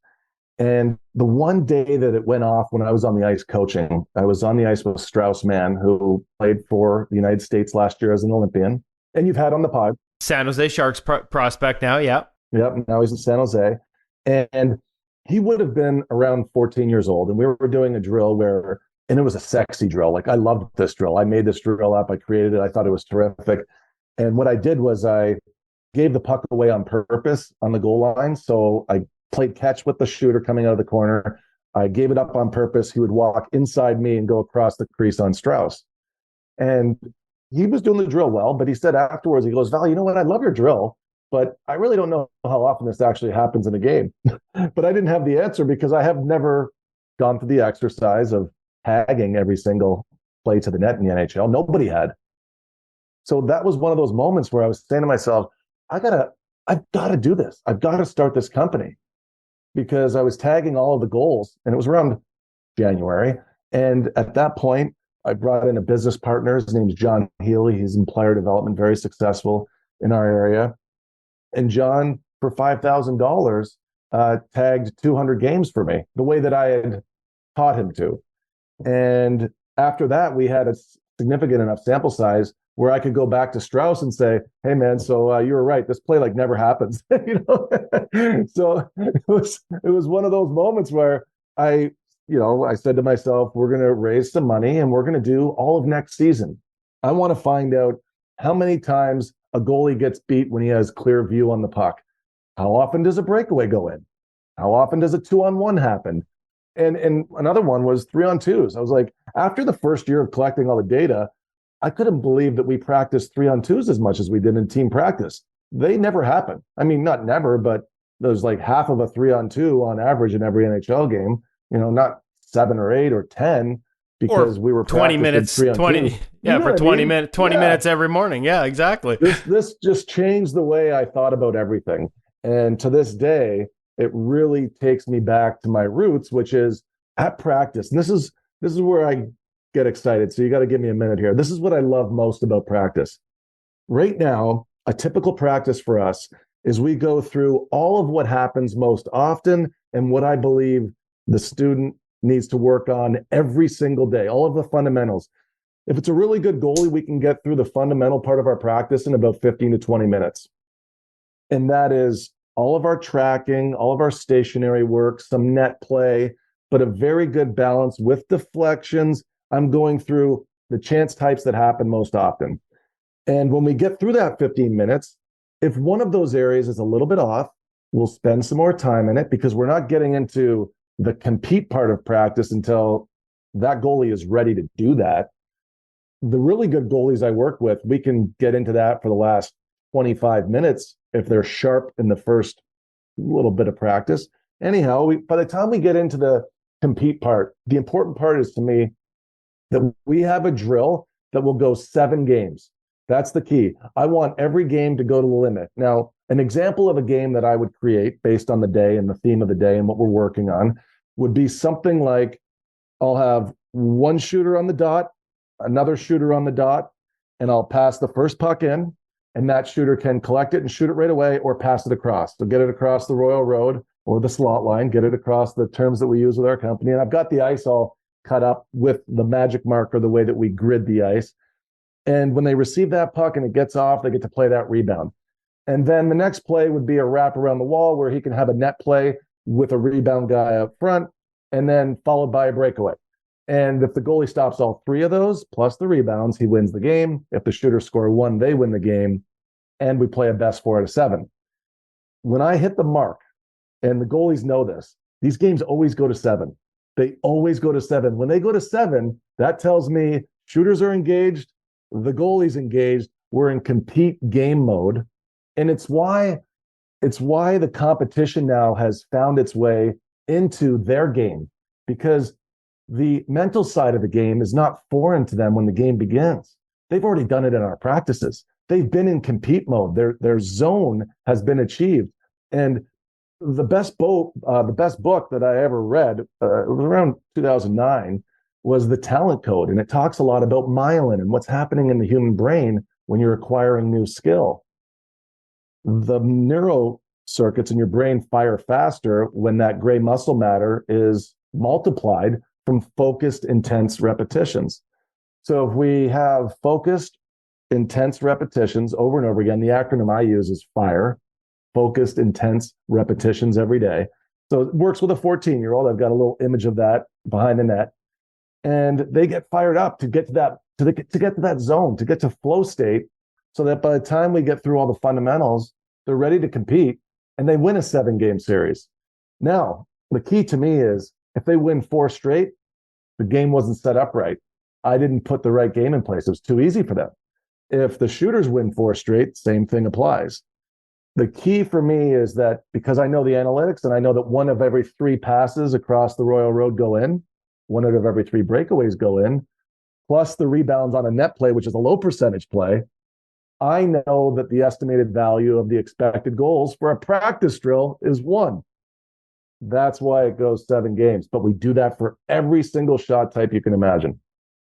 And the one day that it went off when I was on the ice coaching, I was on the ice with Strauss Mann, who played for the United States last year as an Olympian, and you've had on the pod. San Jose Sharks prospect now, yeah. Yep, now he's in San Jose. And he would have been around 14 years old, and we were doing a drill and it was a sexy drill. Like, I loved this drill. I made this drill up. I created it. I thought it was terrific. And what I did was I gave the puck away on purpose on the goal line. So I played catch with the shooter coming out of the corner. I gave it up on purpose. He would walk inside me and go across the crease on Strauss. And he was doing the drill well, but he said afterwards, he goes, Val, you know what? I love your drill, but I really don't know how often this actually happens in a game. But I didn't have the answer because I have never gone through the exercise of tagging every single play to the net in the NHL. Nobody had. So that was one of those moments where I was saying to myself, I've got to do this. I've got to start this company, because I was tagging all of the goals, and it was around January. And at that point, I brought in a business partner. His name's John Healy. He's in player development, very successful in our area. And John, for $5,000, tagged 200 games for me, the way that I had taught him to. And after that, we had a significant enough sample size where I could go back to Strauss and say, hey, man, so you were right. This play never happens. So it was one of those moments where I said to myself, we're going to raise some money and we're going to do all of next season. I want to find out how many times a goalie gets beat when he has clear view on the puck. How often does a breakaway go in? How often does a 2-on-1 happen? And another one was 3-on-2s. I was like, after the first year of collecting all the data, I couldn't believe that we practiced 3-on-2s as much as we did in team practice. They never happen. I mean, not never, but there's like half of a 3-on-2 on average in every NHL game, not 7 or 8 or 10, because we were 20 minutes, 20, yeah, for 20 minutes, 20 minutes every morning. Yeah, exactly. This just changed the way I thought about everything. And to this day, it really takes me back to my roots, which is at practice. And this is where I get excited. So you got to give me a minute here. This is what I love most about practice. Right now, a typical practice for us is we go through all of what happens most often and what I believe the student needs to work on every single day, all of the fundamentals. If it's a really good goalie, we can get through the fundamental part of our practice in about 15 to 20 minutes. And that is all of our tracking, all of our stationary work, some net play, but a very good balance with deflections. I'm going through the chance types that happen most often. And when we get through that 15 minutes, if one of those areas is a little bit off, we'll spend some more time in it because we're not getting into the compete part of practice until that goalie is ready to do that. The really good goalies I work with, we can get into that for the last 25 minutes if they're sharp in the first little bit of practice. Anyhow, by the time we get into the compete part, the important part is to me that we have a drill that will go 7 games. That's the key. I want every game to go to the limit. Now, an example of a game that I would create based on the day and the theme of the day and what we're working on would be something like I'll have one shooter on the dot, another shooter on the dot, and I'll pass the first puck in, and that shooter can collect it and shoot it right away or pass it across. So get it across the Royal Road or the slot line, get it across the terms that we use with our company. And I've got the ice all cut up with the magic marker, the way that we grid the ice. And when they receive that puck and it gets off, they get to play that rebound. And then the next play would be a wrap around the wall where he can have a net play with a rebound guy up front, and then followed by a breakaway. And if the goalie stops all 3 of those, plus the rebounds, he wins the game. If the shooters score 1, they win the game. And we play a best 4 out of 7. When I hit the mark, and the goalies know this, these games always go to 7. They always go to 7. When they go to 7, that tells me shooters are engaged, the goalie's engaged, we're in compete game mode. And it's why the competition now has found its way into their game, because the mental side of the game is not foreign to them when the game begins. They've already done it in our practices. They've been in compete mode. Their zone has been achieved. And the best book that I ever read, it was around 2009, was The Talent Code. And it talks a lot about myelin and what's happening in the human brain when you're acquiring new skill. The neural circuits in your brain fire faster when that gray muscle matter is multiplied from focused, intense repetitions. So if we have focused, intense repetitions over and over again, the acronym I use is FIRE, focused, intense repetitions every day. So it works with a 14-year-old. I've got a little image of that behind the net. And they get fired up to get to that, to get to that zone, to get to flow state, so that by the time we get through all the fundamentals, they're ready to compete and they win a 7-game series. Now, the key to me is if they win 4 straight, the game wasn't set up right. I didn't put the right game in place. It was too easy for them. If the shooters win 4 straight, same thing applies. The key for me is that because I know the analytics and I know that 1 of every 3 passes across the Royal Road go in, 1 out of every 3 breakaways go in, plus the rebounds on a net play, which is a low percentage play, I know that the estimated value of the expected goals for a practice drill is 1. That's why it goes 7 games. But we do that for every single shot type you can imagine.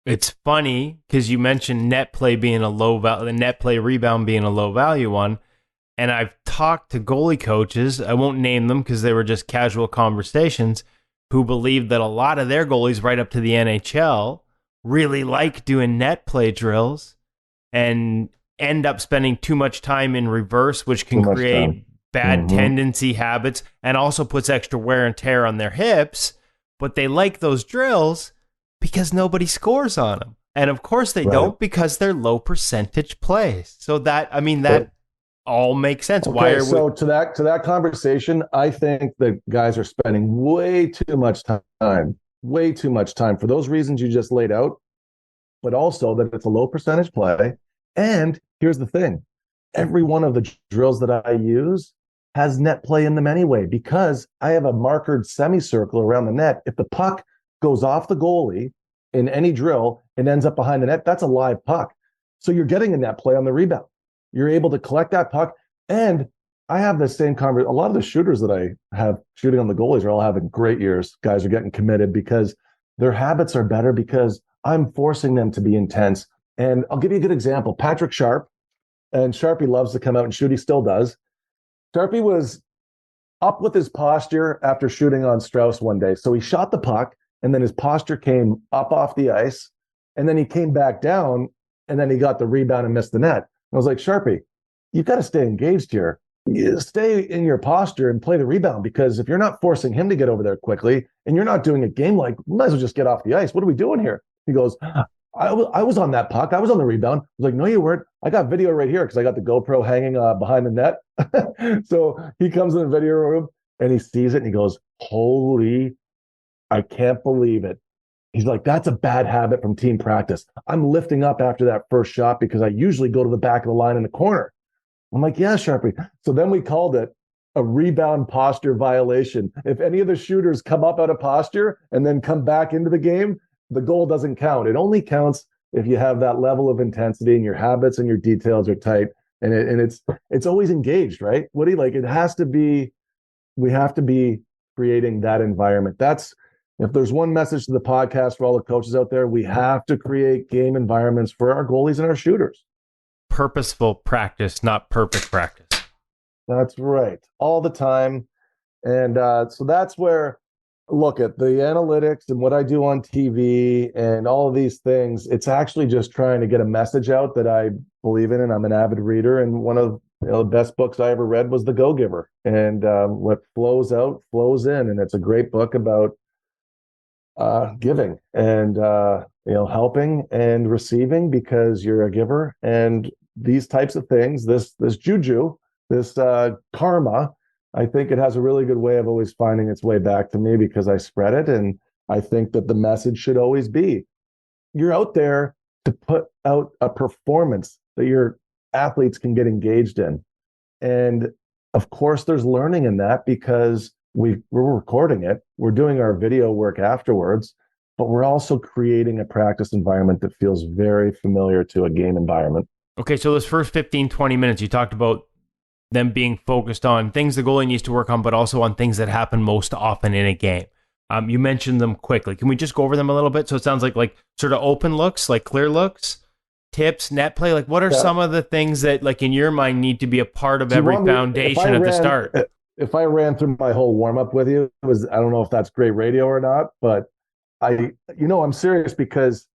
It's funny because you mentioned net play being a low value, the net play rebound being a low value one. And I've talked to goalie coaches, I won't name them because they were just casual conversations, who believe that a lot of their goalies right up to the NHL really like doing net play drills and end up spending too much time in reverse, which can create bad tendency habits and also puts extra wear and tear on their hips. But they like those drills because nobody scores on them. And of course they don't, because they're low percentage plays. So that, I mean, that all makes sense. Okay, Why are so to that conversation, I think that guys are spending way too much time for those reasons you just laid out, but also that it's a low percentage play. And here's the thing. Every one of the drills that I use has net play in them anyway, because I have a markered semicircle around the net. If the puck goes off the goalie in any drill and ends up behind the net, that's a live puck. So you're getting a net play on the rebound. You're able to collect that puck. And I have the same conversation. A lot of the shooters that I have shooting on the goalies are all having great years. Guys are getting committed because their habits are better, because I'm forcing them to be intense. And I'll give you a good example. Patrick Sharp, and Sharpie loves to come out and shoot. He still does. Sharpie was up with his posture after shooting on Strauss one day. So he shot the puck, and then his posture came up off the ice, and then he came back down, and then he got the rebound and missed the net. I was like, Sharpie, you've got to stay engaged here. you stay in your posture and play the rebound, because if you're not forcing him to get over there quickly and you're not doing a game like, we might as well just get off the ice. What are we doing here? He goes, I was on that puck. I was on the rebound. I was like, no, you weren't. I got video right here because I got the GoPro hanging behind the net. So he comes in the video room and he sees it and he goes, holy, I can't believe it. He's like, that's a bad habit from team practice. I'm lifting up after that first shot because I usually go to the back of the line in the corner. I'm like, yeah, Sharpie. So then we called it a rebound posture violation. If any of the shooters come up out of posture and then come back into the game, the goal doesn't count. It only counts if you have that level of intensity and your habits and your details are tight. And it's always engaged, right? What do you like? It has to be, we have to be creating that environment. That's, if there's one message to the podcast for all the coaches out there, we have to create game environments for our goalies and our shooters. Purposeful practice, not perfect practice. That's right. All the time. And so that's where, look at the analytics and what I do on TV and all of these things. It's actually just trying to get a message out that I believe in, and I'm an avid reader. And one of the best books I ever read was The Go-Giver. And what flows out, flows in. And it's a great book about giving and helping and receiving, because you're a giver. And these types of things, this juju, this karma, I think it has a really good way of always finding its way back to me because I spread it. And I think that the message should always be, you're out there to put out a performance that your athletes can get engaged in. And of course, there's learning in that because we're recording it. We're doing our video work afterwards, but we're also creating a practice environment that feels very familiar to a game environment. Okay, so those first 15, 20 minutes, you talked about them being focused on things the goalie needs to work on, but also on things that happen most often in a game. You mentioned them quickly. Can we just go over them a little bit? So it sounds like sort of open looks, like clear looks, tips, net play. Like what are some of the things that, like in your mind, need to be a part of every foundation at the start? If I ran through my whole warm up with you, I don't know if that's great radio or not, but I'm serious because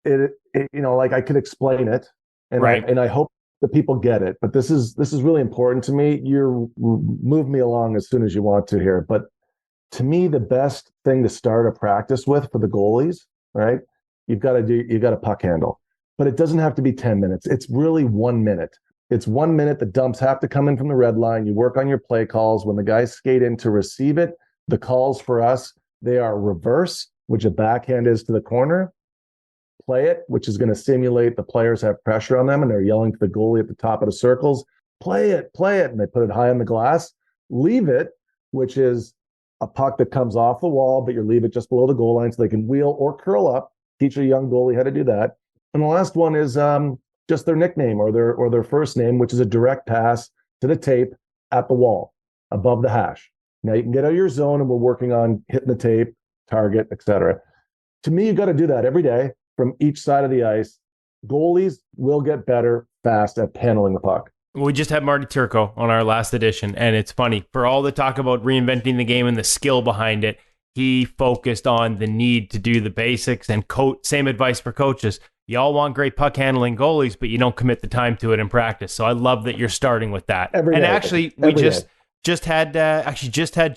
it like I could explain it, and right. I hope that people get it. But this is really important to me. You move me along as soon as you want to here, but to me, the best thing to start a practice with for the goalies, right? You've got a puck handle, but it doesn't have to be 10 minutes. It's really 1 minute. It's 1 minute. The dumps have to come in from the red line. You work on your play calls. When the guys skate in to receive it, the calls for us, they are reverse, which a backhand is to the corner. Play it, which is going to simulate the players have pressure on them and they're yelling to the goalie at the top of the circles, play it, and they put it high on the glass. Leave it, which is a puck that comes off the wall, but you leave it just below the goal line so they can wheel or curl up. Teach a young goalie how to do that. And the last one is just their nickname or their first name, which is a direct pass to the tape at the wall above the hash. Now you can get out of your zone, and we're working on hitting the tape, target, etc. To me, you got to do that every day from each side of the ice. Goalies will get better fast at handling the puck. We just had Marty Turco on our last edition, and it's funny. For all the talk about reinventing the game and the skill behind it, he focused on the need to do the basics, and same advice for coaches. You all want great puck handling goalies, but you don't commit the time to it in practice. So I love that you're starting with that. Every day. Actually, we just had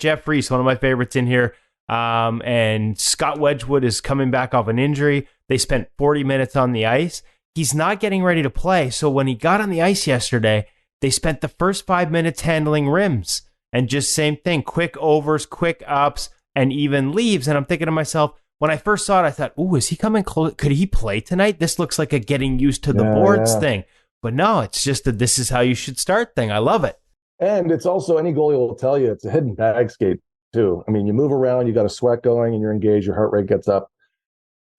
Jeff Reese, one of my favorites, in here. And Scott Wedgwood is coming back off an injury. They spent 40 minutes on the ice. He's not getting ready to play. So when he got on the ice yesterday, they spent the first 5 minutes handling rims and just same thing, quick overs, quick ups, and even leaves. And I'm thinking to myself, when I first saw it, I thought, ooh, is he coming close? Could he play tonight? This looks like a getting used to the boards thing. But no, it's just that this is how you should start thing. I love it. And it's also, any goalie will tell you, it's a hidden bag skate too. I mean, you move around, you got a sweat going, and you're engaged, your heart rate gets up.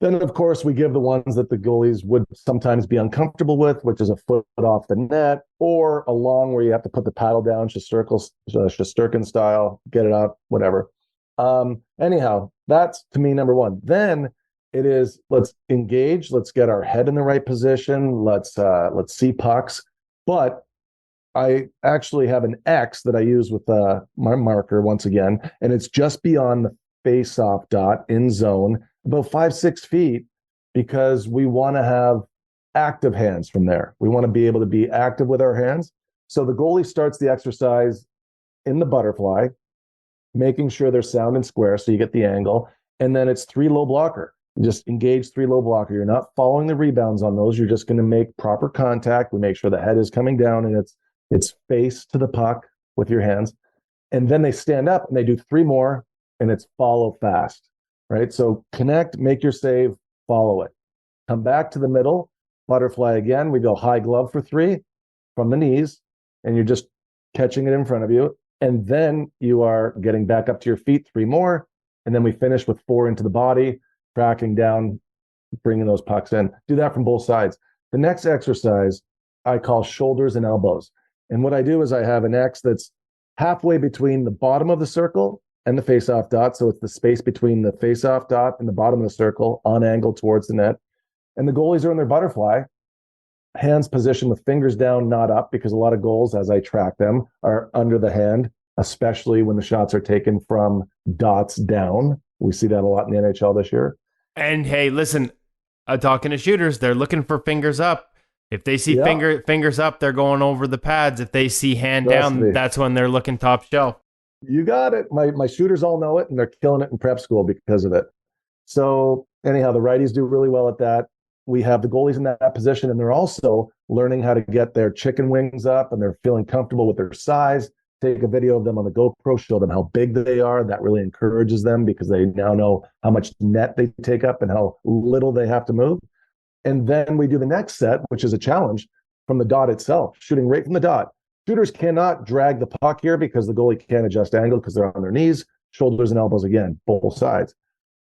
Then, of course, we give the ones that the goalies would sometimes be uncomfortable with, which is a foot off the net, or a long where you have to put the paddle down, Shesterkin style, get it up, whatever. Anyhow, that's to me number one. Then it is, let's engage, let's get our head in the right position, let's see pucks. But I actually have an X that I use with my marker once again, and it's just beyond the face-off dot in zone, about 5-6 feet, because we want to have active hands from there. We want to be able to be active with our hands. So the goalie starts the exercise in the butterfly, making sure they're sound and square so you get the angle. And then it's 3 low blocker. You just engage 3 low blocker. You're not following the rebounds on those. You're just going to make proper contact. We make sure the head is coming down and it's face to the puck with your hands. And then they stand up and they do 3 more, and it's follow fast, right? So connect, make your save, follow it. Come back to the middle, butterfly again. We go high glove for 3 from the knees, and you're just catching it in front of you. And then you are getting back up to your feet, 3 more. And then we finish with 4 into the body, tracking down, bringing those pucks in. Do that from both sides. The next exercise I call shoulders and elbows. And what I do is I have an X that's halfway between the bottom of the circle and the face-off dot. So it's the space between the face-off dot and the bottom of the circle on angle towards the net. And the goalies are in their butterfly, hands positioned with fingers down, not up, because a lot of goals, as I track them, are under the hand, especially when the shots are taken from dots down. We see that a lot in the NHL this year. And hey, listen, talking to shooters, they're looking for fingers up. If they see fingers up, they're going over the pads. If they see hand down, that's when they're looking top shelf. You got it. My shooters all know it, and they're killing it in prep school because of it. So anyhow, the righties do really well at that. We have the goalies in that position, and they're also learning how to get their chicken wings up, and they're feeling comfortable with their size. Take a video of them on the GoPro, show them how big they are. That really encourages them because they now know how much net they take up and how little they have to move. And then we do the next set, which is a challenge from the dot itself, shooting right from the dot. Shooters cannot drag the puck here because the goalie can't adjust angle because they're on their knees, shoulders and elbows again, both sides.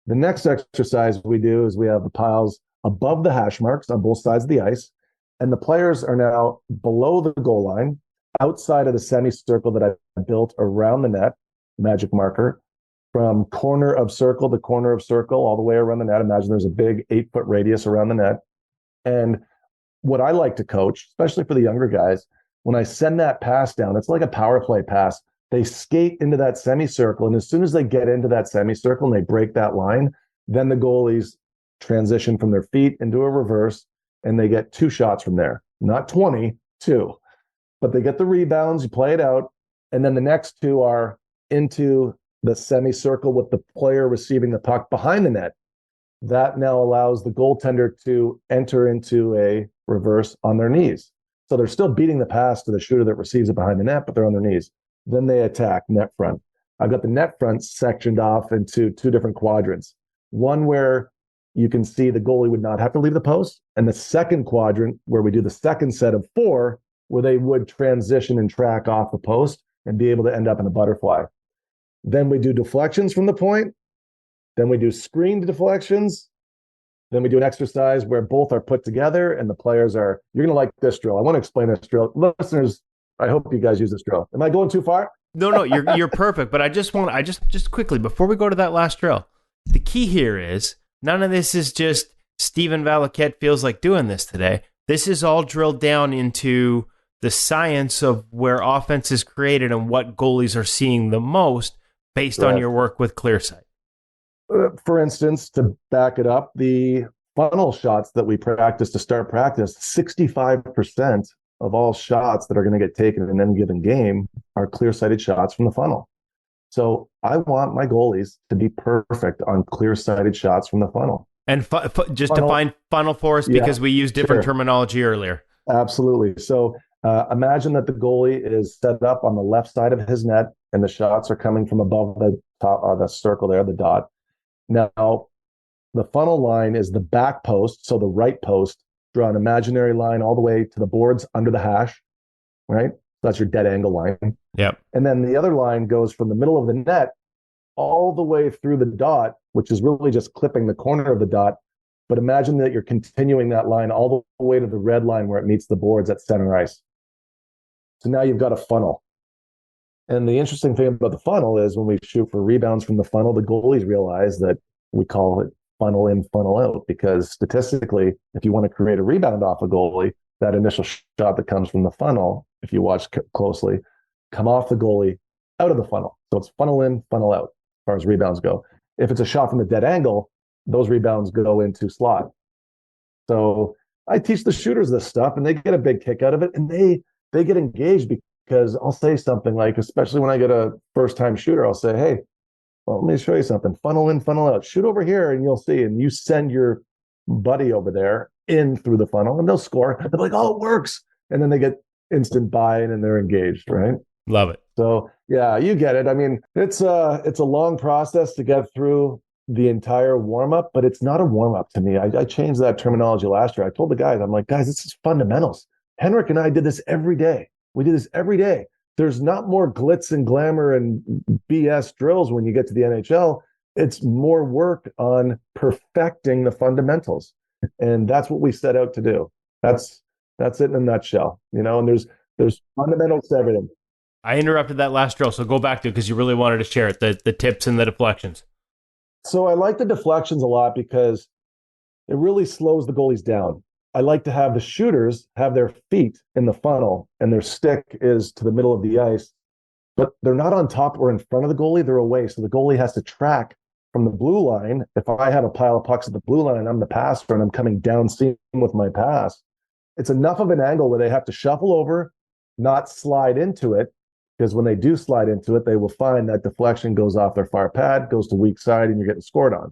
The next exercise we do is we have the piles above the hash marks on both sides of the ice, and the players are now below the goal line, outside of the semicircle that I built around the net, magic marker, from corner of circle to corner of circle, all the way around the net. Imagine there's a big 8-foot radius around the net. And what I like to coach, especially for the younger guys, when I send that pass down, it's like a power play pass. They skate into that semicircle, and as soon as they get into that semicircle and they break that line, then the goalies transition from their feet into a reverse, and they get 2 shots from there. Not 20, 2. But they get the rebounds, you play it out, and then the next 2 are into the semicircle with the player receiving the puck behind the net. That now allows the goaltender to enter into a reverse on their knees. So they're still beating the pass to the shooter that receives it behind the net, but they're on their knees. Then they attack net front. I've got the net front sectioned off into 2 different quadrants. One where you can see the goalie would not have to leave the post, and the second quadrant where we do the second set of 4, where they would transition and track off the post and be able to end up in a butterfly. Then we do deflections from the point. Then we do screened deflections. Then we do an exercise where both are put together and the players are, you're going to like this drill. I want to explain this drill. Listeners, I hope you guys use this drill. Am I going too far? No, you're perfect. But I just quickly, before we go to that last drill, the key here is none of this is just Steven Valiquette feels like doing this today. This is all drilled down into the science of where offense is created and what goalies are seeing the most based on your work with ClearSight. For instance, to back it up, the funnel shots that we practice to start practice, 65% of all shots that are going to get taken in any given game are clear-sighted shots from the funnel. So I want my goalies to be perfect on clear-sighted shots from the funnel. And just define funnel for us because we used different terminology earlier. Absolutely. So imagine that the goalie is set up on the left side of his net and the shots are coming from above the top of the circle there, the dot. Now, the funnel line is the back post, so the right post. Draw an imaginary line all the way to the boards under the hash, right? That's your dead angle line. Yep. And then the other line goes from the middle of the net all the way through the dot, which is really just clipping the corner of the dot. But imagine that you're continuing that line all the way to the red line where it meets the boards at center ice. So now you've got a funnel. And the interesting thing about the funnel is when we shoot for rebounds from the funnel, the goalies realize that we call it funnel in, funnel out, because statistically, if you want to create a rebound off a goalie, that initial shot that comes from the funnel, if you watch closely, come off the goalie out of the funnel. So it's funnel in, funnel out as far as rebounds go. If it's a shot from the dead angle, those rebounds go into slot. So I teach the shooters this stuff and they get a big kick out of it, and they they get engaged because I'll say something like, especially when I get a first time shooter, I'll say, hey, well, let me show you something. Funnel in, funnel out. Shoot over here and you'll see. And you send your buddy over there in through the funnel and they'll score. They're like, oh, it works. And then they get instant buy-in and they're engaged, right? Love it. So yeah, you get it. I mean, it's a long process to get through the entire warm-up, but it's not a warm-up to me. I changed that terminology last year. I told the guys, I'm like, guys, this is fundamentals. Henrik and I did this every day. We do this every day. There's not more glitz and glamour and BS drills when you get to the NHL. It's more work on perfecting the fundamentals. And that's what we set out to do. That's it in a nutshell, and there's fundamentals to everything. I interrupted that last drill, so go back to it because you really wanted to share it, the tips and the deflections. So I like the deflections a lot because it really slows the goalies down. I like to have the shooters have their feet in the funnel and their stick is to the middle of the ice, but they're not on top or in front of the goalie, they're away. So the goalie has to track from the blue line. If I have a pile of pucks at the blue line, I'm the passer and I'm coming down seam with my pass. It's enough of an angle where they have to shuffle over, not slide into it, because when they do slide into it, they will find that deflection goes off their far pad, goes to weak side, and you're getting scored on.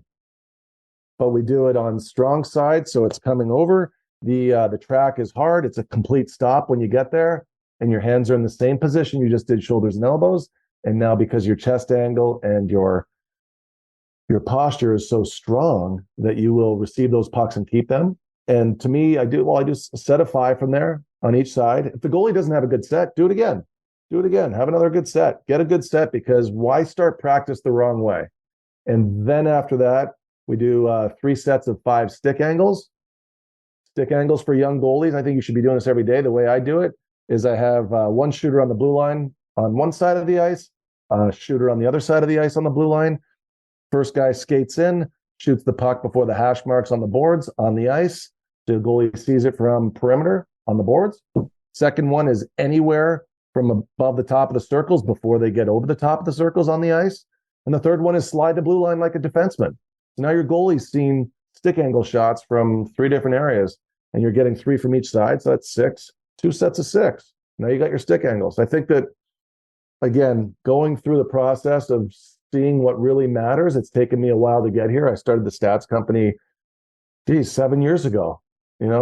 But we do it on strong side, so it's coming over. The track is hard. It's a complete stop when you get there, and your hands are in the same position you just did shoulders and elbows. And now because your chest angle and your posture is so strong that you will receive those pucks and keep them. And to me, I do a set of 5 from there on each side. If the goalie doesn't have a good set, do it again. Do it again. Have another good set. Get a good set, because why start practice the wrong way? And then after that, we do 3 sets of 5 stick angles. Stick angles for young goalies. I think you should be doing this every day. The way I do it is I have one shooter on the blue line on one side of the ice, a shooter on the other side of the ice on the blue line. First guy skates in, shoots the puck before the hash marks on the boards on the ice. The goalie sees it from perimeter on the boards. Second one is anywhere from above the top of the circles before they get over the top of the circles on the ice. And the third one is slide the blue line like a defenseman. So now your goalie's seen stick angle shots from 3 different areas, and you're getting 3 from each side. So that's 6, 2 sets of 6. Now you got your stick angles. I think that, again, going through the process of seeing what really matters, it's taken me a while to get here. I started the stats company, 7 years ago,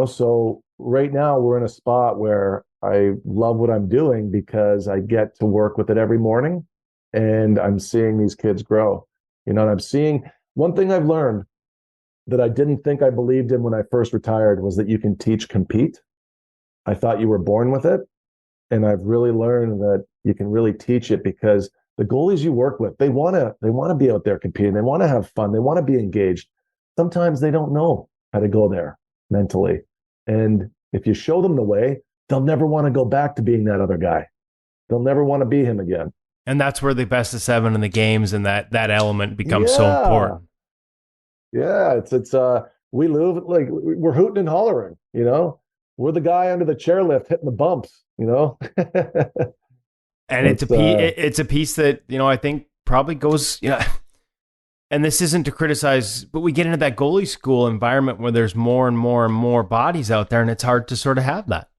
so right now we're in a spot where I love what I'm doing because I get to work with it every morning and I'm seeing these kids grow, and I'm seeing one thing I've learned that I didn't think I believed in when I first retired was that you can teach compete. I thought you were born with it. And I've really learned that you can really teach it, because the goalies you work with, they want to be out there competing. They want to have fun. They want to be engaged. Sometimes they don't know how to go there mentally. And if you show them the way, they'll never want to go back to being that other guy. They'll never want to be him again. And that's where the best of 7 in the games and that element becomes so important. Yeah, it's we live like we're hooting and hollering, We're the guy under the chairlift hitting the bumps, And it's a piece that, I think probably goes, and this isn't to criticize, but we get into that goalie school environment where there's more and more and more bodies out there, and it's hard to sort of have that.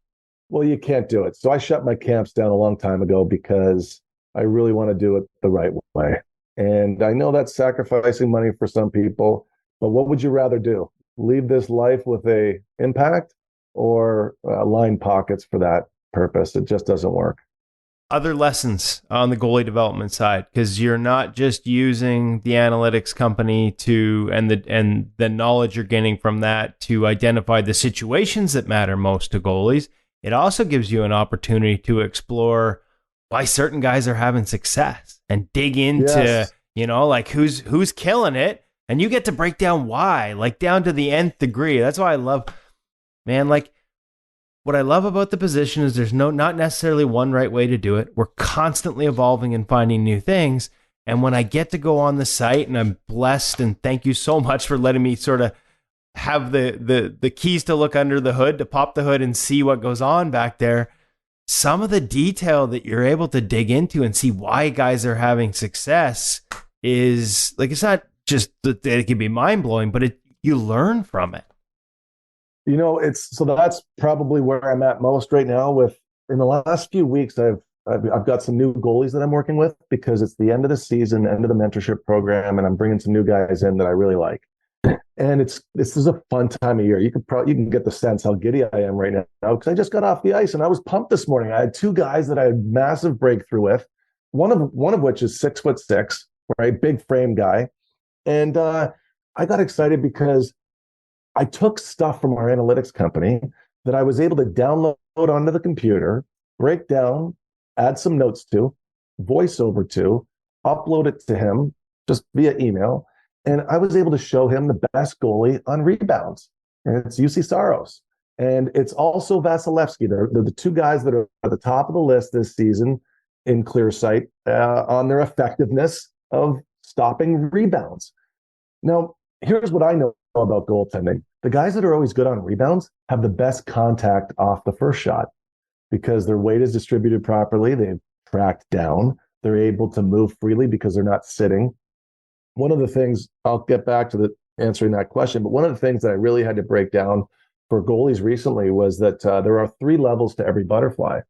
Well, you can't do it. So I shut my camps down a long time ago because I really want to do it the right way. And I know that's sacrificing money for some people, but what would you rather do? Leave this life with a impact or line pockets for that purpose? It just doesn't work. Other lessons on the goalie development side, because you're not just using the analytics company and the knowledge you're gaining from that to identify the situations that matter most to goalies. It also gives you an opportunity to explore why certain guys are having success and dig into, like who's killing it. And you get to break down why, like down to the nth degree. That's why I love, man, like what I love about the position is there's not necessarily one right way to do it. We're constantly evolving and finding new things. And when I get to go on the site, and I'm blessed, and thank you so much for letting me sort of have the keys to look under the hood, to pop the hood and see what goes on back there. Some of the detail that you're able to dig into and see why guys are having success is like, it's not just that it can be mind blowing, but you learn from it. So that's probably where I'm at most right now with in the last few weeks, I've got some new goalies that I'm working with because it's the end of the season, end of the mentorship program, and I'm bringing some new guys in that I really like. And this is a fun time of year. You can get the sense how giddy I am right now because I just got off the ice and I was pumped this morning. I had two guys that I had massive breakthrough with. One of which is 6'6", right, big frame guy, and I got excited because I took stuff from our analytics company that I was able to download onto the computer, break down, add some notes to, voice over to, upload it to him just via email. And I was able to show him the best goalie on rebounds. And it's UC Saros. And it's also Vasilevsky. They're the two guys that are at the top of the list this season in Clearsight on their effectiveness of stopping rebounds. Now, here's what I know about goaltending. The guys that are always good on rebounds have the best contact off the first shot because their weight is distributed properly. They've tracked down. They're able to move freely because they're not sitting. One of the things, I'll get back to answering that question, but one of the things that I really had to break down for goalies recently was that there are 3 levels to every butterfly,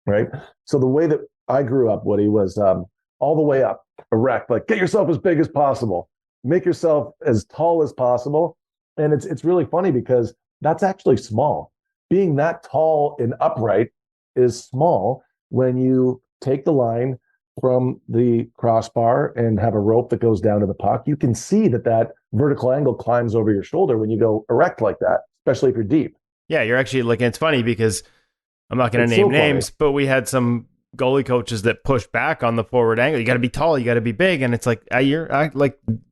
right? So the way that I grew up, Woody, was all the way up, erect, like get yourself as big as possible, make yourself as tall as possible. And it's really funny because that's actually small. Being that tall and upright is small when you take the line from the crossbar and have a rope that goes down to the puck. You can see that vertical angle climbs over your shoulder when you go erect like that, especially if you're deep. Yeah, you're actually looking. It's funny because I'm not going to name names, but we had some goalie coaches that push back on the forward angle. You got to be tall, you got to be big, and it's like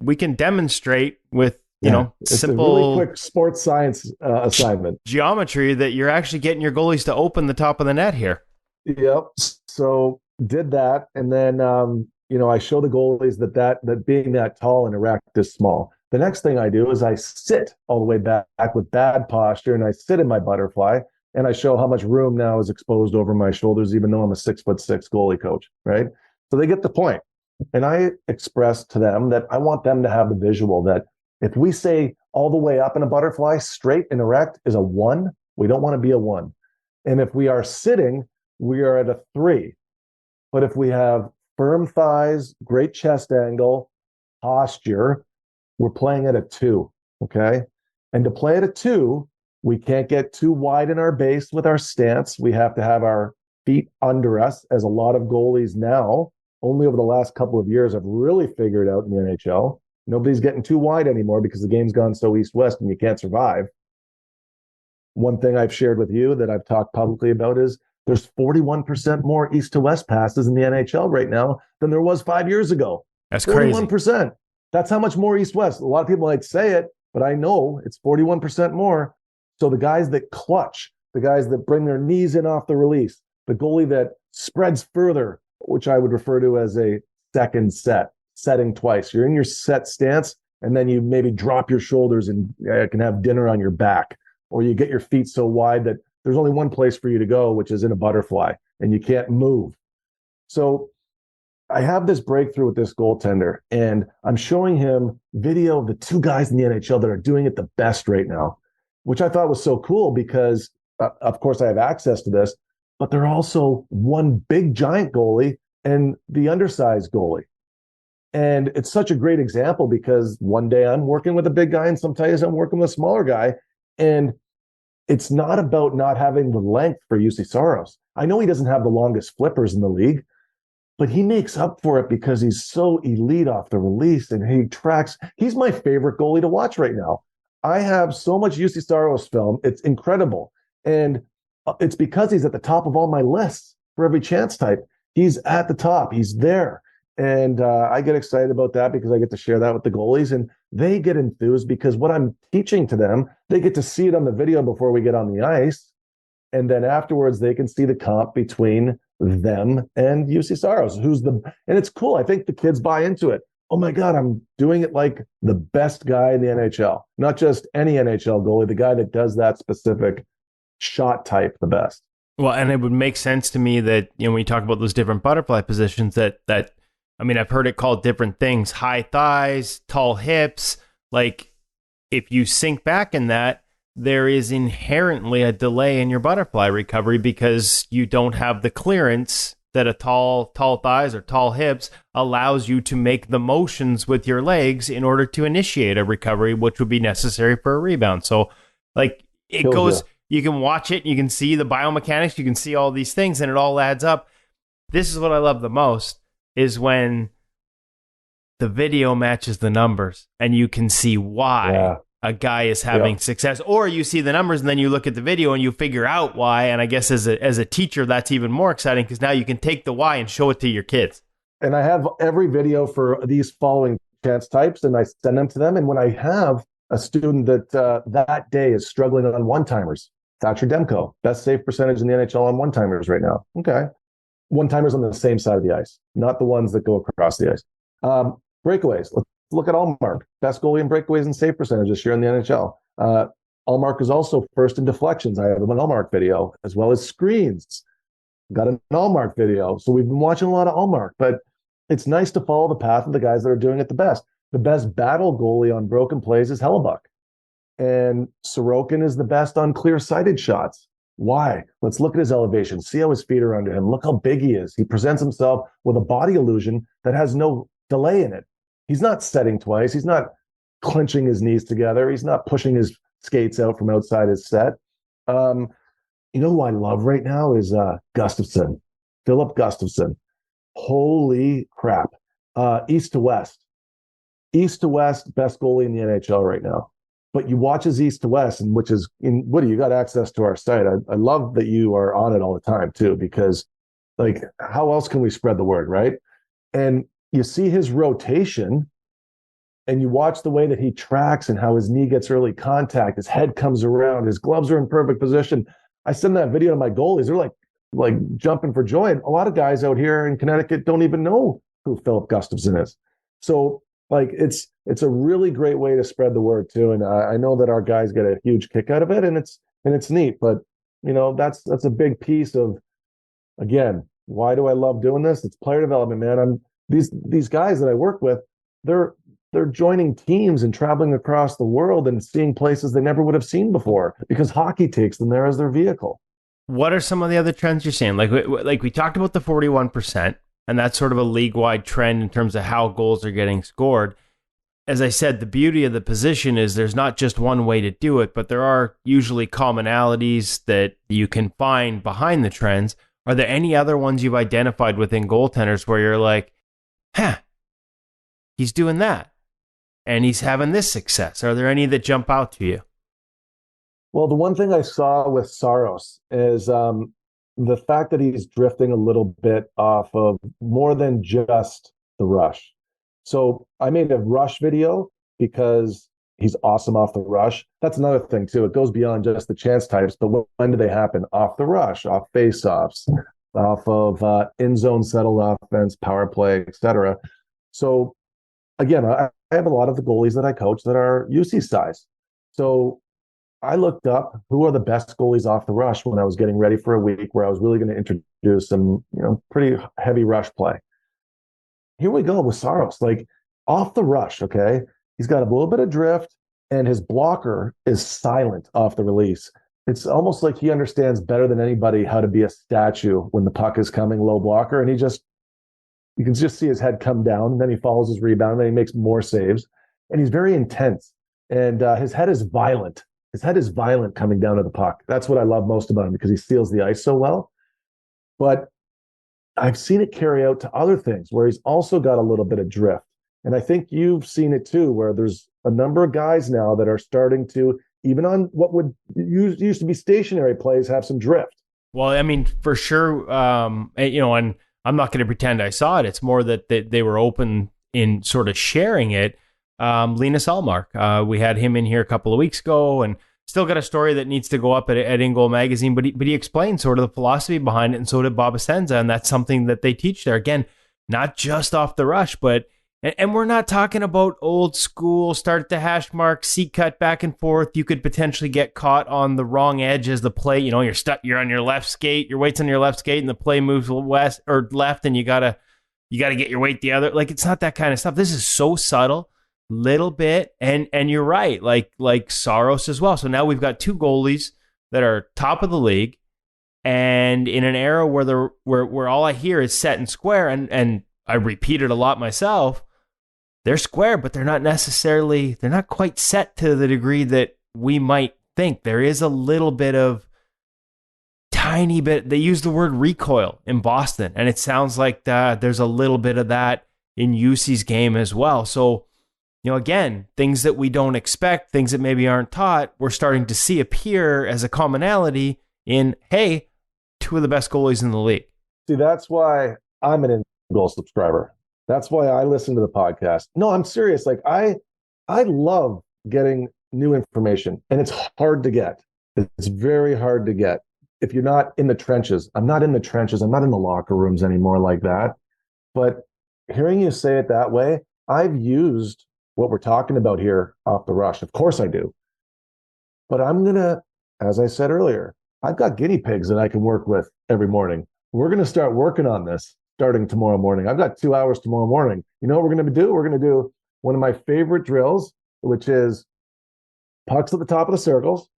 we can demonstrate with it's simple, a really quick sports science assignment. Geometry that you're actually getting your goalies to open the top of the net here. Yep. So did that, and then I show the goalies that being that tall and erect is small. The next thing I do is I sit all the way back with bad posture, and I sit in my butterfly, and I show how much room now is exposed over my shoulders, even though I'm a 6'6" goalie coach, right? So they get the point. And I express to them that I want them to have the visual that if we say all the way up in a butterfly, straight and erect is a 1, we don't want to be a 1. And if we are sitting, we are at a 3. But if we have firm thighs, great chest angle, posture, we're playing at a 2, okay? And to play at a 2, we can't get too wide in our base with our stance. We have to have our feet under us, as a lot of goalies now, only over the last couple of years, have really figured out in the NHL. Nobody's getting too wide anymore because the game's gone so east-west and you can't survive. One thing I've shared with you that I've talked publicly about is there's 41% more east to west passes in the NHL right now than there was 5 years ago. That's crazy. 41%. That's how much more east-west. A lot of people might say it, but I know it's 41% more. So the guys that clutch, the guys that bring their knees in off the release, the goalie that spreads further, which I would refer to as a second set, setting twice. You're in your set stance, and then you maybe drop your shoulders and can have dinner on your back, or you get your feet so wide that there's only one place for you to go, which is in a butterfly, and you can't move. So I have this breakthrough with this goaltender, and I'm showing him video of the 2 guys in the NHL that are doing it the best right now, which I thought was so cool because, of course, I have access to this, but they're also one big giant goalie and the undersized goalie. And it's such a great example because one day I'm working with a big guy and sometimes I'm working with a smaller guy. And it's not about not having the length for UC Saros. I know he doesn't have the longest flippers in the league, but he makes up for it because he's so elite off the release and he tracks. He's my favorite goalie to watch right now. I have so much UC Saros film. It's incredible. And it's because he's at the top of all my lists for every chance type. He's at the top. He's there. And I get excited about that because I get to share that with the goalies, and they get enthused because what I'm teaching to them, they get to see it on the video before we get on the ice. And then afterwards, they can see the comp between them and UC Saros, and it's cool. I think the kids buy into it. Oh my God, I'm doing it like the best guy in the NHL, not just any NHL goalie, the guy that does that specific shot type the best. Well, and it would make sense to me that, when you talk about those different butterfly positions that I've heard it called different things, high thighs, tall hips. Like if you sink back in that, there is inherently a delay in your butterfly recovery because you don't have the clearance that a tall thighs or tall hips allows you to make the motions with your legs in order to initiate a recovery, which would be necessary for a rebound. So like it Kills goes, you. you can watch it, you can see the biomechanics, you can see all these things, and it all adds up. This is what I love the most, is when the video matches the numbers and you can see why a guy is having success, or you see the numbers and then you look at the video and you figure out why. And I guess as a teacher, that's even more exciting because now you can take the why and show it to your kids. And I have every video for these following chance types, and I send them to them. And when I have a student that that day is struggling on one-timers, Thatcher Demko, best save percentage in the NHL on one-timers right now. Okay. One-timers on the same side of the ice, not the ones that go across the ice. Breakaways. Let's look at Allmark, best goalie in breakaways and save percentage this year in the NHL. Allmark is also first in deflections. I have an Allmark video, as well as screens. Got an Allmark video. So we've been watching a lot of Allmark, but it's nice to follow the path of the guys that are doing it the best. The best battle goalie on broken plays is Hellebuck. And Sorokin is the best on clear-sighted shots. Why? Let's look at his elevation. See how his feet are under him. Look how big he is. He presents himself with a body illusion that has no delay in it. He's not setting twice. He's not clenching his knees together. He's not pushing his skates out from outside his set. You know who I love right now is Gustafsson, Philip Gustafsson. Holy crap. East to west. East to west, best goalie in the NHL right now. But you watch his East to West, and which is in Woody, you got access to our site. I love that you are on it all the time too, because like how else can we spread the word, right? And you see his rotation and you watch the way that he tracks and how his knee gets early contact, his head comes around, his gloves are in perfect position. I send that video to my goalies. They're like jumping for joy. And a lot of guys out here in Connecticut don't even know who Philip Gustafsson is. So like it's a really great way to spread the word too. And I know that our guys get a huge kick out of it, and it's neat. But you know, that's a big piece of, again, why do I love doing this? It's player development, man. These guys that I work with, they're joining teams and traveling across the world and seeing places they never would have seen before because hockey takes them there as their vehicle. What are some of the other trends you're seeing? Like we talked about the 41%, and that's sort of a league-wide trend in terms of how goals are getting scored. As I said, the beauty of the position is there's not just one way to do it, but there are usually commonalities that you can find behind the trends. Are there any other ones you've identified within goaltenders where you're like, he's doing that and he's having this success? Are there any that jump out to you? Well, the one thing I saw with Saros is the fact that he's drifting a little bit off of more than just the rush. So I made a rush video because he's awesome off the rush. That's another thing too. It goes beyond just the chance types, but when do they happen? Off the rush, off face-offs, off of in-zone settled offense, power play, etc. So again, I have a lot of the goalies that I coach that are UC size. So I looked up who are the best goalies off the rush when I was getting ready for a week where I was really going to introduce some, pretty heavy rush play. Here we go with Saros, like off the rush. Okay. He's got a little bit of drift and his blocker is silent off the release. It's almost like he understands better than anybody how to be a statue when the puck is coming low blocker. And you can just see his head come down, and then he follows his rebound, and then he makes more saves. And he's very intense. And his head is violent. His head is violent coming down to the puck. That's what I love most about him because he seals the ice so well. But I've seen it carry out to other things where he's also got a little bit of drift. And I think you've seen it too, where there's a number of guys now that are starting to, even on what would used to be stationary plays, have some drift. Well, I mean, for sure, and I'm not going to pretend I saw it. It's more that they were open in sort of sharing it. Linus Ullmark, we had him in here a couple of weeks ago, and still got a story that needs to go up at InGoal magazine, but he explained sort of the philosophy behind it, and so did Bob Asenza, and that's something that they teach there. Again, not just off the rush, but and we're not talking about old school start the hash mark, seat cut back and forth. You could potentially get caught on the wrong edge as the play. You're stuck. You're on your left skate. Your weight's on your left skate, and the play moves west or left, and you gotta get your weight the other. Like, it's not that kind of stuff. This is so subtle. little bit. And you're right, like Saros as well. So now we've got two goalies that are top of the league, and in an era where all I hear is set and square, and I repeat it a lot myself, they're square, but they're not quite set to the degree that we might think. There is a little bit of tiny bit. They use the word recoil in Boston, and it sounds like there's a little bit of that in UC's game as well. So, again, things that we don't expect, things that maybe aren't taught, we're starting to see appear as a commonality in, hey, two of the best goalies in the league. See, that's why I'm an InGoal subscriber. That's why I listen to the podcast. No, I'm serious. Like I love getting new information, and it's hard to get. It's very hard to get if you're not in the trenches. I'm not in the trenches. I'm not in the locker rooms anymore like that. But hearing you say it that way, I've used what we're talking about here off the rush. Of course I do. But I'm going to, as I said earlier, I've got guinea pigs that I can work with every morning. We're going to start working on this starting tomorrow morning. I've got 2 hours tomorrow morning. You know what we're going to do? We're going to do one of my favorite drills, which is pucks at the top of the circles.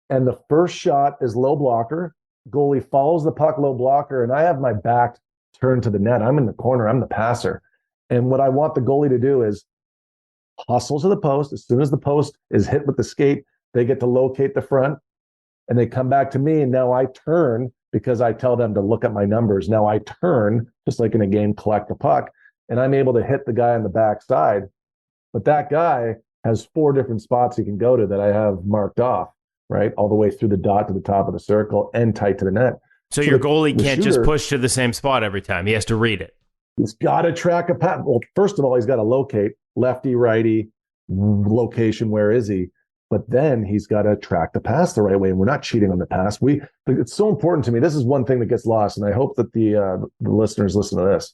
And the first shot is low blocker. Goalie follows the puck low blocker, and I have my back turned to the net. I'm in the corner. I'm the passer. And what I want the goalie to do is hustle to the post. As soon as the post is hit with the skate, they get to locate the front, and they come back to me. And now I turn, because I tell them to look at my numbers. Now I turn, just like in a game, collect the puck, and I'm able to hit the guy on the backside. But that guy has 4 different spots he can go to that I have marked off, right? All the way through the dot to the top of the circle and tight to the net. So your goalie can't just push to the same spot every time. He has to read it. He's got to track a pass. Well, first of all, he's got to locate lefty, righty, location. Where is he? But then he's got to track the pass the right way. And we're not cheating on the pass. It's so important to me. This is one thing that gets lost. And I hope that the listeners listen to this.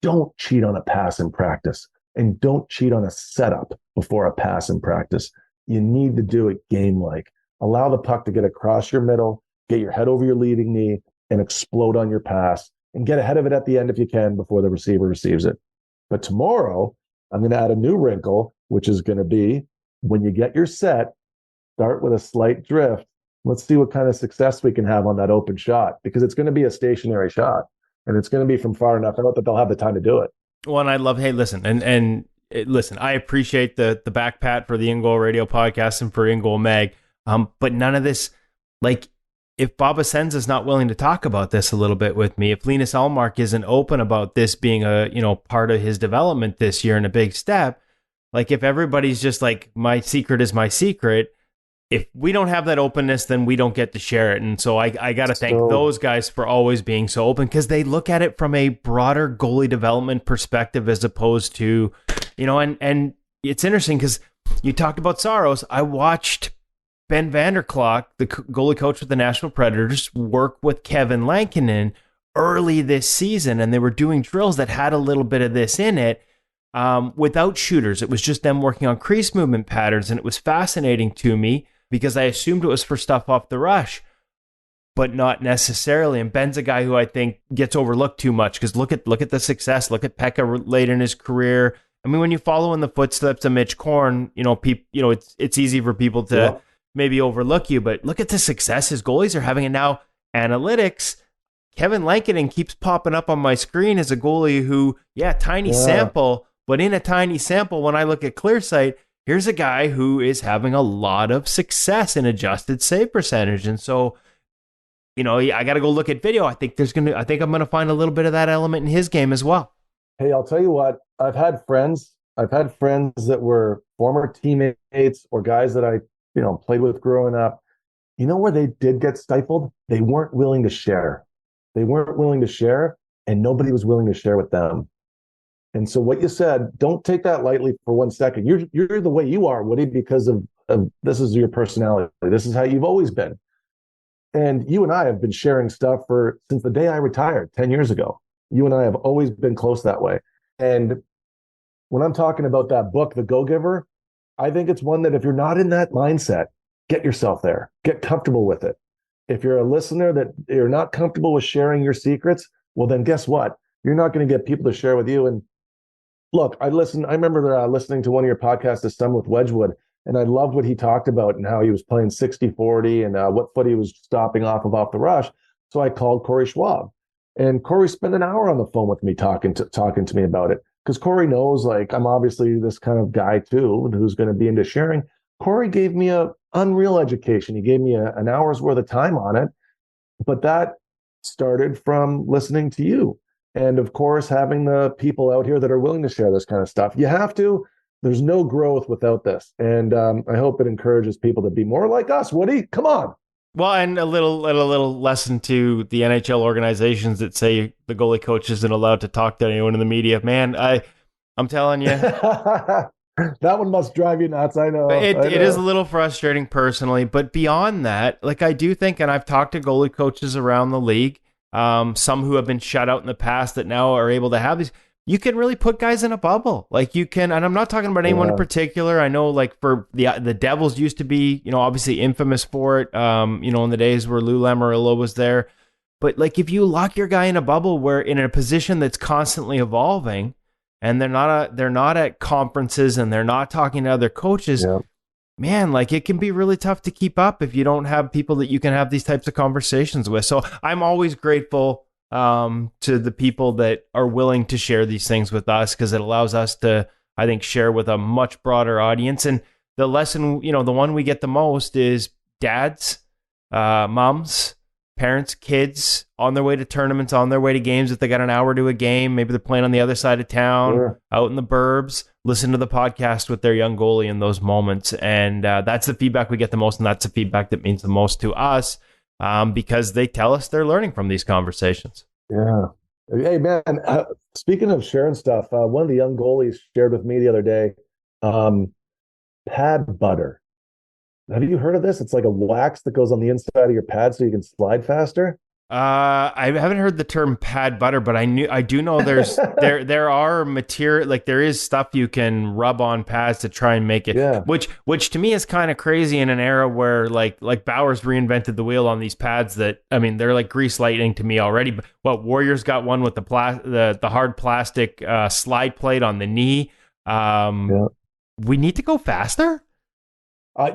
Don't cheat on a pass in practice. And don't cheat on a setup before a pass in practice. You need to do it game-like. Allow the puck to get across your middle, get your head over your leading knee, and explode on your pass. And get ahead of it at the end if you can before the receiver receives it. But tomorrow, I'm going to add a new wrinkle, which is going to be when you get your set, start with a slight drift. Let's see what kind of success we can have on that open shot, because it's going to be a stationary shot, and it's going to be from far enough out that they'll have the time to do it. Well, and I love, hey, listen, listen, I appreciate the back pat for the InGoal radio podcast and for InGoal Mag, but none of this, like, if Bob Asenza's not willing to talk about this a little bit with me, if Linus Allmark isn't open about this being a, part of his development this year and a big step, like if everybody's just like, my secret is my secret, if we don't have that openness, then we don't get to share it. And so I got to thank those guys for always being so open, because they look at it from a broader goalie development perspective as opposed to, and it's interesting because you talked about Saros. I watched Ben Vanderklok, the goalie coach with the Nashville Predators, work with Kevin Lankinen early this season, and they were doing drills that had a little bit of this in it without shooters. It was just them working on crease movement patterns, and it was fascinating to me because I assumed it was for stuff off the rush, but not necessarily. And Ben's a guy who I think gets overlooked too much, because look at the success. Look at Pekka late in his career. I mean, when you follow in the footsteps of Mitch Korn, it's easy for people to maybe overlook you, but look at the success his goalies are having. And now analytics, Kevin Lankinen keeps popping up on my screen as a goalie who, tiny sample, but in a tiny sample, when I look at ClearSight, here's a guy who is having a lot of success in adjusted save percentage. And so, I got to go look at video. I think I'm going to find a little bit of that element in his game as well. Hey, I'll tell you what, I've had friends that were former teammates or guys that I, played with growing up. You know where they did get stifled? They weren't willing to share. And nobody was willing to share with them. And so what you said, don't take that lightly for 1 second. You're the way you are, Woody, because of this is your personality. This is how you've always been. And you and I have been sharing stuff since the day I retired 10 years ago. You and I have always been close that way. And when I'm talking about that book, The Go-Giver, I think it's one that if you're not in that mindset, get yourself there. Get comfortable with it. If you're a listener that you're not comfortable with sharing your secrets, well, then guess what? You're not going to get people to share with you. And Look, I remember listening to one of your podcasts this summer with Wedgwood, and I loved what he talked about and how he was playing 60-40 and what foot he was stopping off the rush. So I called Corey Schwab, and Corey spent an hour on the phone with me talking to me about it, because Corey knows, like, I'm obviously this kind of guy too who's going to be into sharing. Corey gave me a unreal education. He gave me an hour's worth of time on it, but that started from listening to you. And of course, having the people out here that are willing to share this kind of stuff. You have to. There's no growth without this. And I hope it encourages people to be more like us. Woody, come on. Well, and a little lesson to the NHL organizations that say the goalie coach isn't allowed to talk to anyone in the media. Man, I'm telling you. That one must drive you nuts. I know. It is a little frustrating personally, but beyond that, like, I do think, and I've talked to goalie coaches around the league, some who have been shut out in the past that now are able to have these. You can really put guys in a bubble. Like, you can, and I'm not talking about anyone in particular. I know, like, for the Devils used to be, obviously infamous for it, in the days where Lou Lamoriello was there. But, like, if you lock your guy in a bubble where in a position that's constantly evolving, and they're not at conferences and they're not talking to other coaches, man, like, it can be really tough to keep up if you don't have people that you can have these types of conversations with. So I'm always grateful to the people that are willing to share these things with us, because it allows us to, I think, share with a much broader audience. And the lesson, the one we get the most is dads, moms, parents, kids on their way to tournaments, on their way to games. If they got an hour to a game, maybe they're playing on the other side of town, out in the burbs, listen to the podcast with their young goalie in those moments. And that's the feedback we get the most. And that's the feedback that means the most to us, because they tell us they're learning from these conversations. Yeah. Hey, man, speaking of sharing stuff, one of the young goalies shared with me the other day, pad butter. Have you heard of this? It's like a wax that goes on the inside of your pad so you can slide faster. I haven't heard the term pad butter, but I do know there's there are material, like, there is stuff you can rub on pads to try and make it, which to me is kind of crazy in an era where like Bauer's reinvented the wheel on these pads that, I mean, they're like grease lightning to me already. But Warriors got one with the hard plastic slide plate on the knee. We need to go faster.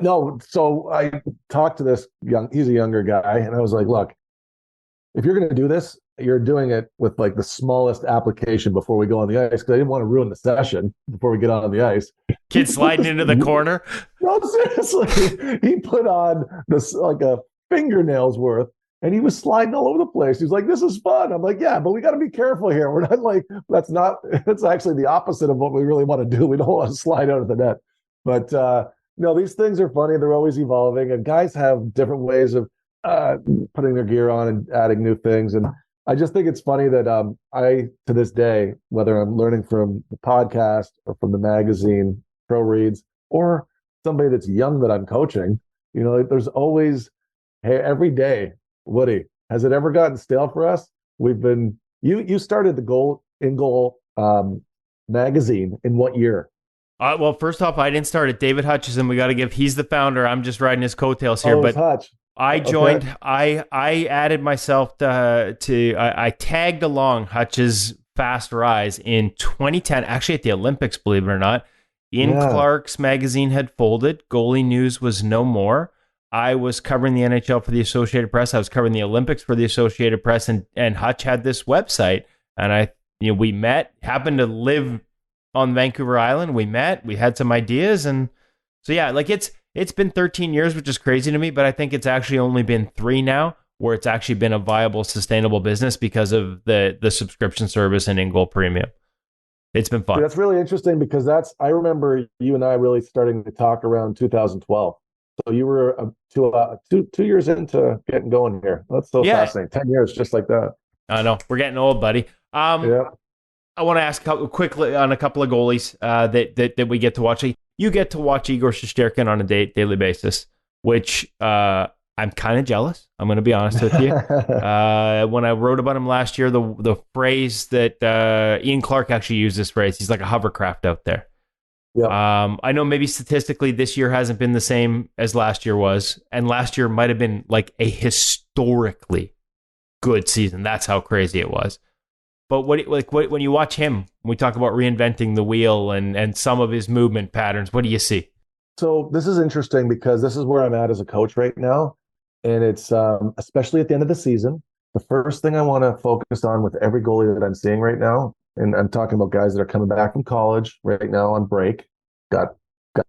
No, so I talked to this he's a younger guy, and I was like, look, if you're going to do this, you're doing it with like the smallest application before we go on the ice, because I didn't want to ruin the session before we get on the ice. Kid sliding into the corner. No, seriously. He put on this like a fingernail's worth, and he was sliding all over the place. He's like, this is fun. I'm like, yeah, but we got to be careful here. We're not like, that's actually the opposite of what we really want to do. We don't want to slide out of the net. But no, these things are funny. They're always evolving, and guys have different ways of putting their gear on and adding new things. And I just think it's funny that I, to this day, whether I'm learning from the podcast or from the magazine, Pro Reads, or somebody that's young that I'm coaching, there's always, hey, every day, Woody, has it ever gotten stale for us? You started the InGoal magazine in what year? Well, first off, I didn't start it. David Hutchison, he's the founder. I'm just riding his coattails here. But Hutch. I joined, okay. I added myself I tagged along Hutch's fast rise in 2010, actually at the Olympics, believe it or not. Clark's magazine had folded. Goalie News was no more. I was covering the NHL for the Associated Press. I was covering the Olympics for the Associated Press, and Hutch had this website, and we met, happened to live on Vancouver Island. We met, we had some ideas, and so yeah, like it's been 13 years, which is crazy to me, but I think it's actually only been 3 now where it's actually been a viable, sustainable business because of the subscription service and InGoal Premium. It's been fun. That's really interesting, because I remember you and I really starting to talk around 2012. So you were 2 years into getting going here. That's so fascinating. 10 years, just like that. I know. We're getting old, buddy. I want to ask quickly on a couple of goalies that we get to watch. You get to watch Igor Shesterkin on a daily basis, which I'm kind of jealous. I'm going to be honest with you. When I wrote about him last year, the phrase that Ian Clark actually used this phrase, he's like a hovercraft out there. Yep. I know maybe statistically this year hasn't been the same as last year was, and last year might have been like a historically good season. That's how crazy it was. But when you watch him, we talk about reinventing the wheel and some of his movement patterns. What do you see? So this is interesting because this is where I'm at as a coach right now. And it's especially at the end of the season, the first thing I want to focus on with every goalie that I'm seeing right now, and I'm talking about guys that are coming back from college right now on break, got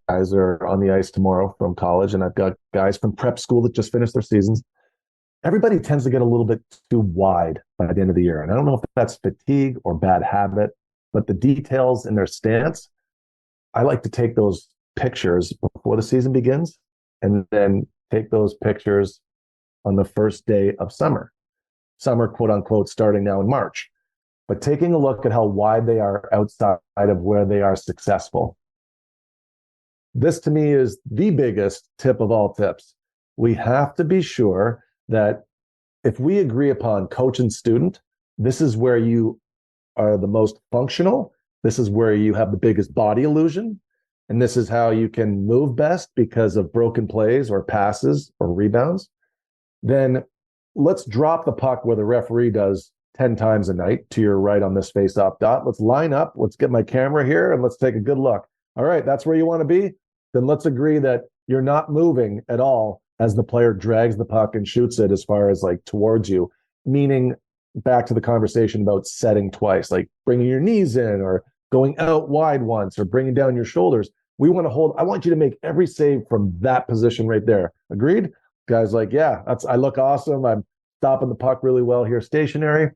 guys that are on the ice tomorrow from college, and I've got guys from prep school that just finished their seasons. Everybody tends to get a little bit too wide by the end of the year. And I don't know if that's fatigue or bad habit, but the details in their stance, I like to take those pictures before the season begins and then take those pictures on the first day of summer, quote unquote, starting now in March. But taking a look at how wide they are outside of where they are successful. This to me is the biggest tip of all tips. We have to be sure that if we agree upon coach and student, this is where you are the most functional. This is where you have the biggest body illusion. And this is how you can move best because of broken plays or passes or rebounds. Then let's drop the puck where the referee does 10 times a night to your right on this face-off dot. Let's line up. Let's get my camera here and let's take a good look. All right, that's where you want to be. Then let's agree that you're not moving at all as the player drags the puck and shoots it as far as like towards you, meaning back to the conversation about setting twice, like bringing your knees in or going out wide once or bringing down your shoulders. We want to hold. I want you to make every save from that position right there. Agreed? Guys like, yeah, I look awesome. I'm stopping the puck really well here stationary.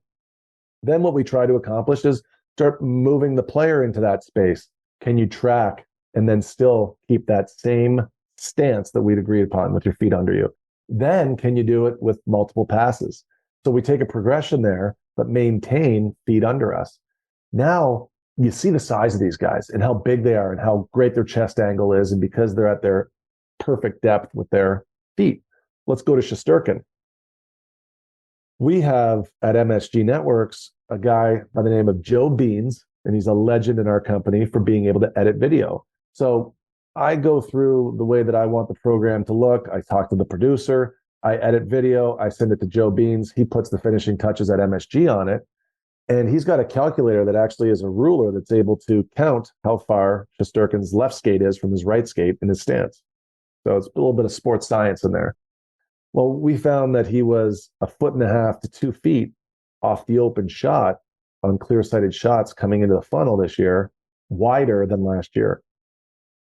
Then what we try to accomplish is start moving the player into that space. Can you track and then still keep that same stance that we'd agreed upon with your feet under you? Then can you do it with multiple passes? So we take a progression there, but maintain feet under us. Now you see the size of these guys and how big they are and how great their chest angle is. And because they're at their perfect depth with their feet. Let's go to Shesterkin. We have at MSG Networks a guy by the name of Joe Beans, and he's a legend in our company for being able to edit video. So I go through the way that I want the program to look. I talk to the producer. I edit video. I send it to Joe Beans. He puts the finishing touches at MSG on it. And he's got a calculator that actually is a ruler that's able to count how far Shesterkin's left skate is from his right skate in his stance. So it's a little bit of sports science in there. Well, we found that he was 1.5 to 2 feet off the open shot on clear-sighted shots coming into the funnel this year, wider than last year.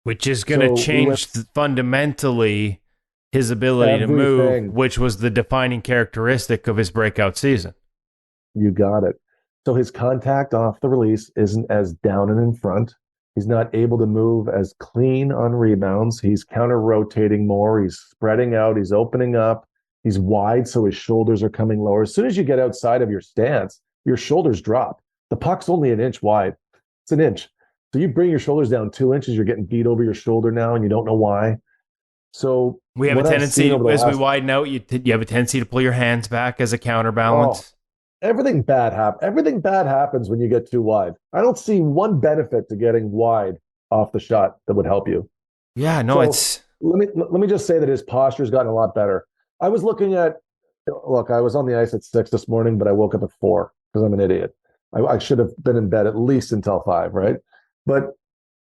Which is going to change fundamentally his ability to move, which was the defining characteristic of his breakout season. You got it. So his contact off the release isn't as down and in front. He's not able to move as clean on rebounds. He's counter-rotating more. He's spreading out. He's opening up. He's wide, so his shoulders are coming lower. As soon as you get outside of your stance, your shoulders drop. The puck's only an inch wide. It's an inch. So you bring your shoulders down 2 inches, you're getting beat over your shoulder now, and you don't know why. So we have a tendency, as we widen out, you have a tendency to pull your hands back as a counterbalance. Everything bad happens when you get too wide. I don't see one benefit to getting wide off the shot that would help you. Yeah, no, so let me just say that his posture's gotten a lot better. I was I was on the ice at 6 this morning, but I woke up at 4 because I'm an idiot. I should have been in bed at least until 5, right? But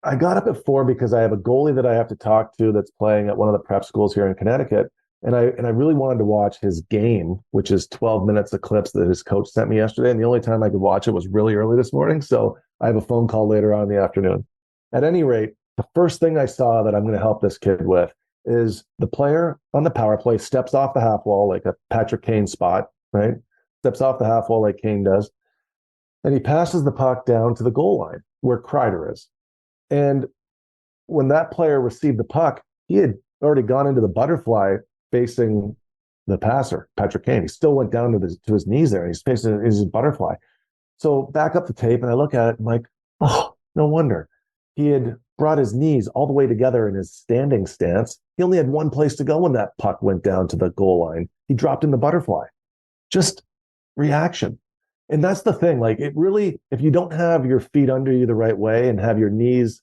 I got up at 4 because I have a goalie that I have to talk to that's playing at one of the prep schools here in Connecticut. And I really wanted to watch his game, which is 12 minutes of clips that his coach sent me yesterday. And the only time I could watch it was really early this morning. So I have a phone call later on in the afternoon. At any rate, the first thing I saw that I'm going to help this kid with is the player on the power play steps off the half wall like a Patrick Kane spot, right? Steps off the half wall like Kane does. And he passes the puck down to the goal line where Kreider is. And when that player received the puck, he had already gone into the butterfly facing the passer, Patrick Kane. He still went down to his knees there. He's facing his butterfly. So back up the tape, and I look at it, I'm like, oh, no wonder. He had brought his knees all the way together in his standing stance. He only had one place to go when that puck went down to the goal line. He dropped in the butterfly. Just reaction. And that's the thing. Like, it really, if you don't have your feet under you the right way and have your knees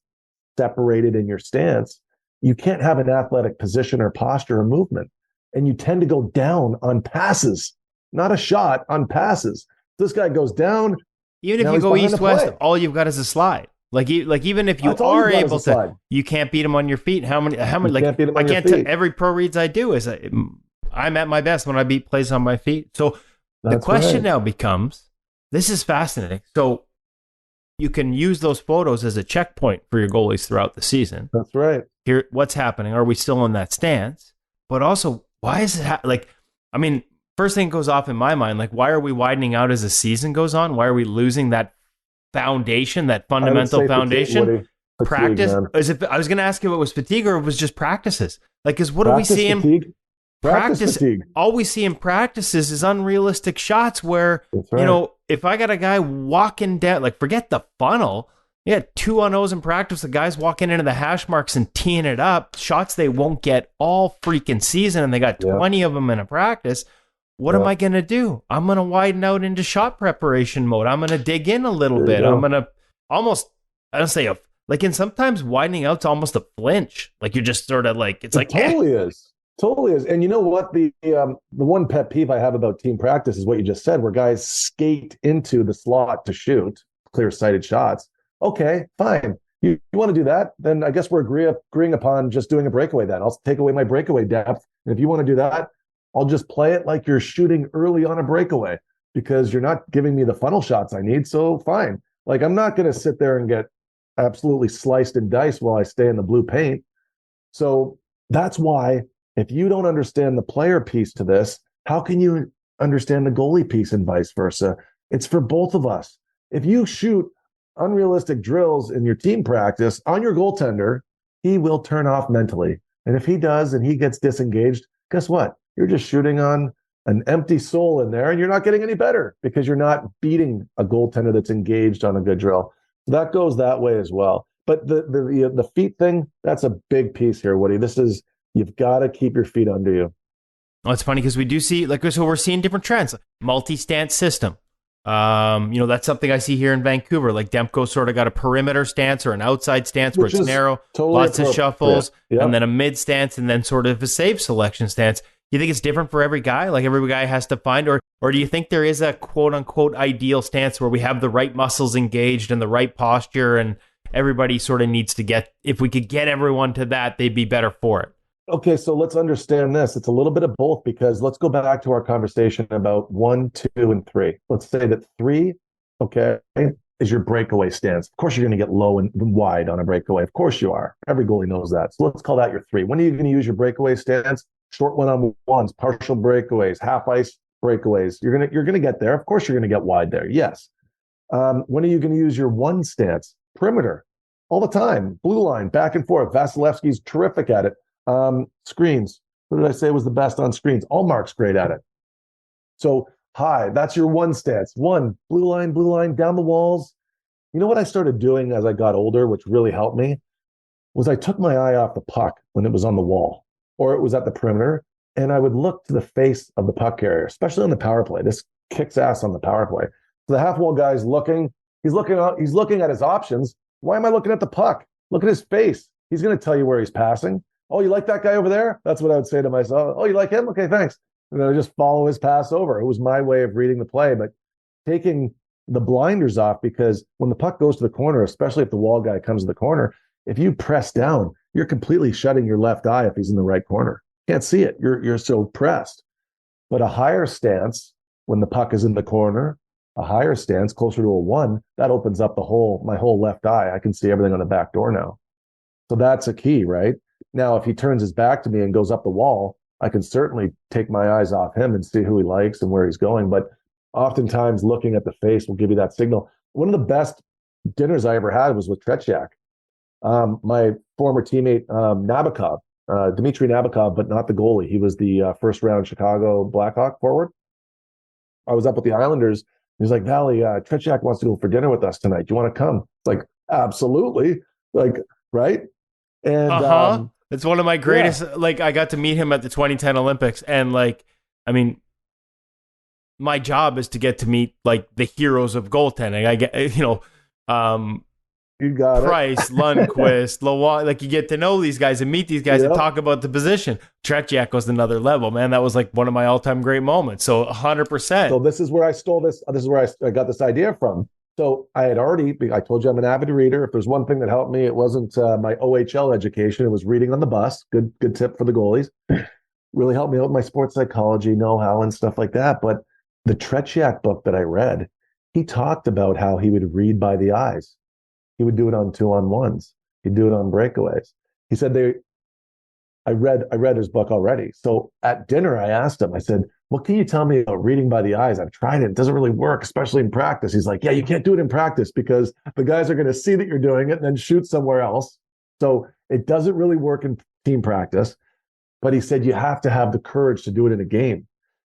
separated in your stance, you can't have an athletic position or posture or movement. And you tend to go down on passes, not a shot, on passes. This guy goes down, Even if Now you he's go behind the east-west, play. all you've got is a slide. Like even if you That's all are you've got is a able to, slide. you can't beat him on your feet. How many? You Like can't beat him I on your can't tell. feet. Every pro reads I do is I'm at my best when I beat plays on my feet. So the That's question right. now becomes, this is fascinating. So you can use those photos as a checkpoint for your goalies throughout the season. That's right. Here, what's happening? Are we still in that stance? But also, why is it I mean, first thing goes off in my mind, like, why are we widening out as the season goes on? Why are we losing that foundation, that fundamental foundation? Fatigue, Practice. man. I was going to ask you if it was fatigue or it was just practices. Like, because what do we see in fatigue. practice? Fatigue. All we see in practices is unrealistic shots where, That's right. if I got a guy walking down, like, forget the funnel. You had 2-on-0s in practice. The guys walking into the hash marks and teeing it up, shots they won't get all freaking season, and they got 20 of them in a practice. What am I going to do? I'm going to widen out into shot preparation mode. I'm going to dig in a little bit. I'm going to almost, I don't say, and sometimes widening out's almost a flinch. Like, you're just sort of like, it's like, totally is. Totally is. And you know what? The one pet peeve I have about team practice is what you just said, where guys skate into the slot to shoot clear-sighted shots. Okay, fine. You want to do that? Then I guess we're agreeing upon just doing a breakaway then. I'll take away my breakaway depth. And if you want to do that, I'll just play it like you're shooting early on a breakaway because you're not giving me the funnel shots I need. So fine. Like, I'm not going to sit there and get absolutely sliced and diced while I stay in the blue paint. So that's why if you don't understand the player piece to this, how can you understand the goalie piece and vice versa? It's for both of us. If you shoot unrealistic drills in your team practice on your goaltender, he will turn off mentally. And if he does and he gets disengaged, guess what? You're just shooting on an empty soul in there and you're not getting any better because you're not beating a goaltender that's engaged on a good drill. So that goes that way as well. But the feet thing, that's a big piece here, Woody. You've got to keep your feet under you. Oh, it's funny because we do see, so we're seeing different trends. Multi-stance system. That's something I see here in Vancouver. Like, Demko's sort of got a perimeter stance or an outside stance where it's narrow, totally lots of shuffles, yeah. and then a mid stance, and then sort of a save selection stance. You think it's different for every guy? Like, every guy has to find, or do you think there is a quote unquote ideal stance where we have the right muscles engaged and the right posture, and everybody sort of needs to get, if we could get everyone to that, they'd be better for it? Okay, so let's understand this. It's a little bit of both because let's go back to our conversation about 1, 2, and 3. Let's say that 3, okay, is your breakaway stance. Of course, you're going to get low and wide on a breakaway. Of course you are. Every goalie knows that. So let's call that your 3. When are you going to use your breakaway stance? Short one-on-ones, partial breakaways, half ice breakaways. You're gonna get there. Of course, you're going to get wide there. Yes. When are you going to use your 1 stance? Perimeter, all the time. Blue line, back and forth. Vasilevsky's terrific at it. Screens. What did I say was the best on screens? Allmark's great at it. So high, that's your 1 stance. 1, blue line, down the walls. You know what I started doing as I got older, which really helped me, was I took my eye off the puck when it was on the wall or it was at the perimeter, and I would look to the face of the puck carrier, especially on the power play. This kicks ass on the power play. So the half wall guy's looking, he's looking at his options. Why am I looking at the puck? Look at his face. He's going to tell you where he's passing. Oh, you like that guy over there? That's what I would say to myself. Oh, you like him? Okay, thanks. And then I just follow his pass over. It was my way of reading the play, but taking the blinders off, because when the puck goes to the corner, especially if the wall guy comes to the corner, if you press down, you're completely shutting your left eye if he's in the right corner. Can't see it. You're so pressed. But a higher stance when the puck is in the corner, a higher stance closer to a 1, that opens up my whole left eye. I can see everything on the back door now. So that's a key, right? Now, if he turns his back to me and goes up the wall, I can certainly take my eyes off him and see who he likes and where he's going. But oftentimes looking at the face will give you that signal. One of the best dinners I ever had was with Tretiak. My former teammate, Nabokov, Dmitry Nabokov, but not the goalie. He was the first round Chicago Blackhawk forward. I was up with the Islanders. He's like, Valley, Tretiak wants to go for dinner with us tonight. Do you want to come? It's like, absolutely. Like, right? And it's one of my greatest, I got to meet him at the 2010 Olympics. And my job is to get to meet the heroes of goaltending. I get, you got Price, Lundqvist, Lawon, you get to know these guys and meet these guys and talk about the position. Tretiak was another level, man. That was one of my all-time great moments. So 100%. So this is where I stole this. This is where I got this idea from. So I told you I'm an avid reader. If there's one thing that helped me, it wasn't my OHL education. It was reading on the bus. Good tip for the goalies. Really helped me out with my sports psychology know-how and stuff like that. But the Tretiak book that I read, he talked about how he would read by the eyes. He would do it on 2-on-1s. He'd do it on breakaways. He said I read his book already. So at dinner, I asked him, I said, what can you tell me about reading by the eyes? I've tried it. It doesn't really work, especially in practice. He's like, yeah, you can't do it in practice because the guys are going to see that you're doing it and then shoot somewhere else. So it doesn't really work in team practice. But he said, you have to have the courage to do it in a game.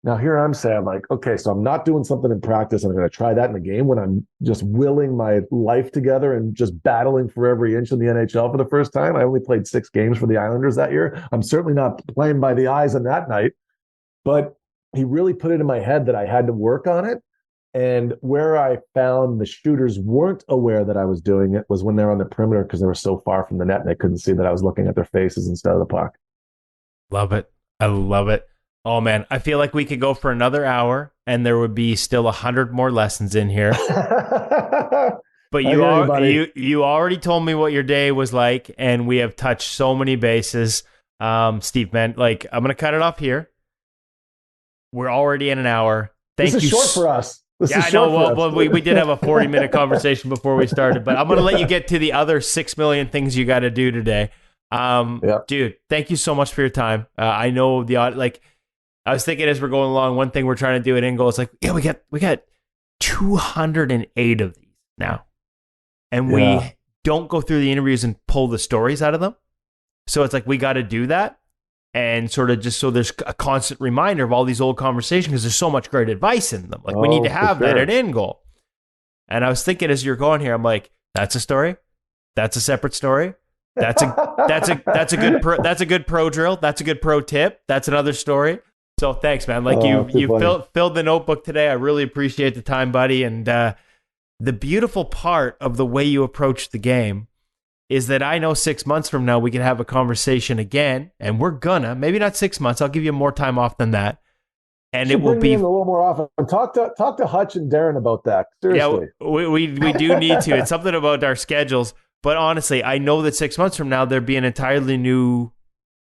Now, here I'm saying, like, okay, so I'm not doing something in practice. And I'm going to try that in the game when I'm just willing my life together and just battling for every inch in the NHL for the first time. I only played 6 games for the Islanders that year. I'm certainly not playing by the eyes on that night. But he really put it in my head that I had to work on it. And where I found the shooters weren't aware that I was doing it was when they were on the perimeter because they were so far from the net and they couldn't see that I was looking at their faces instead of the puck. Love it. I love it. Oh man, I feel like we could go for another hour and there would be still 100 more lessons in here. But you already told me what your day was like, and we have touched so many bases. Steve, man, like I'm gonna cut it off here. We're already in an hour. This is short for us. I know. Well, we did have a 40-minute conversation before we started, but I'm gonna let you get to the other 6 million things you got to do today. Dude, thank you so much for your time. I know I was thinking as we're going along, one thing we're trying to do at InGoal is like, yeah, we got 208 of these now. And we don't go through the interviews and pull the stories out of them. So it's like, we got to do that. And sort of just so there's a constant reminder of all these old conversations because there's so much great advice in them. Like we need to have that at InGoal. And I was thinking as you're going here, I'm like, that's a story. That's a separate story. That's a good pro drill. That's a good pro tip. That's another story. So thanks, man. Like you filled the notebook today. I really appreciate the time, buddy. And the beautiful part of the way you approach the game is that I know 6 months from now we can have a conversation again, and we're gonna maybe not 6 months. I'll give you more time off than that, and it will be a little more often. Talk to Hutch and Darren about that. Seriously, yeah, we do need to. It's something about our schedules, but honestly, I know that 6 months from now there'd be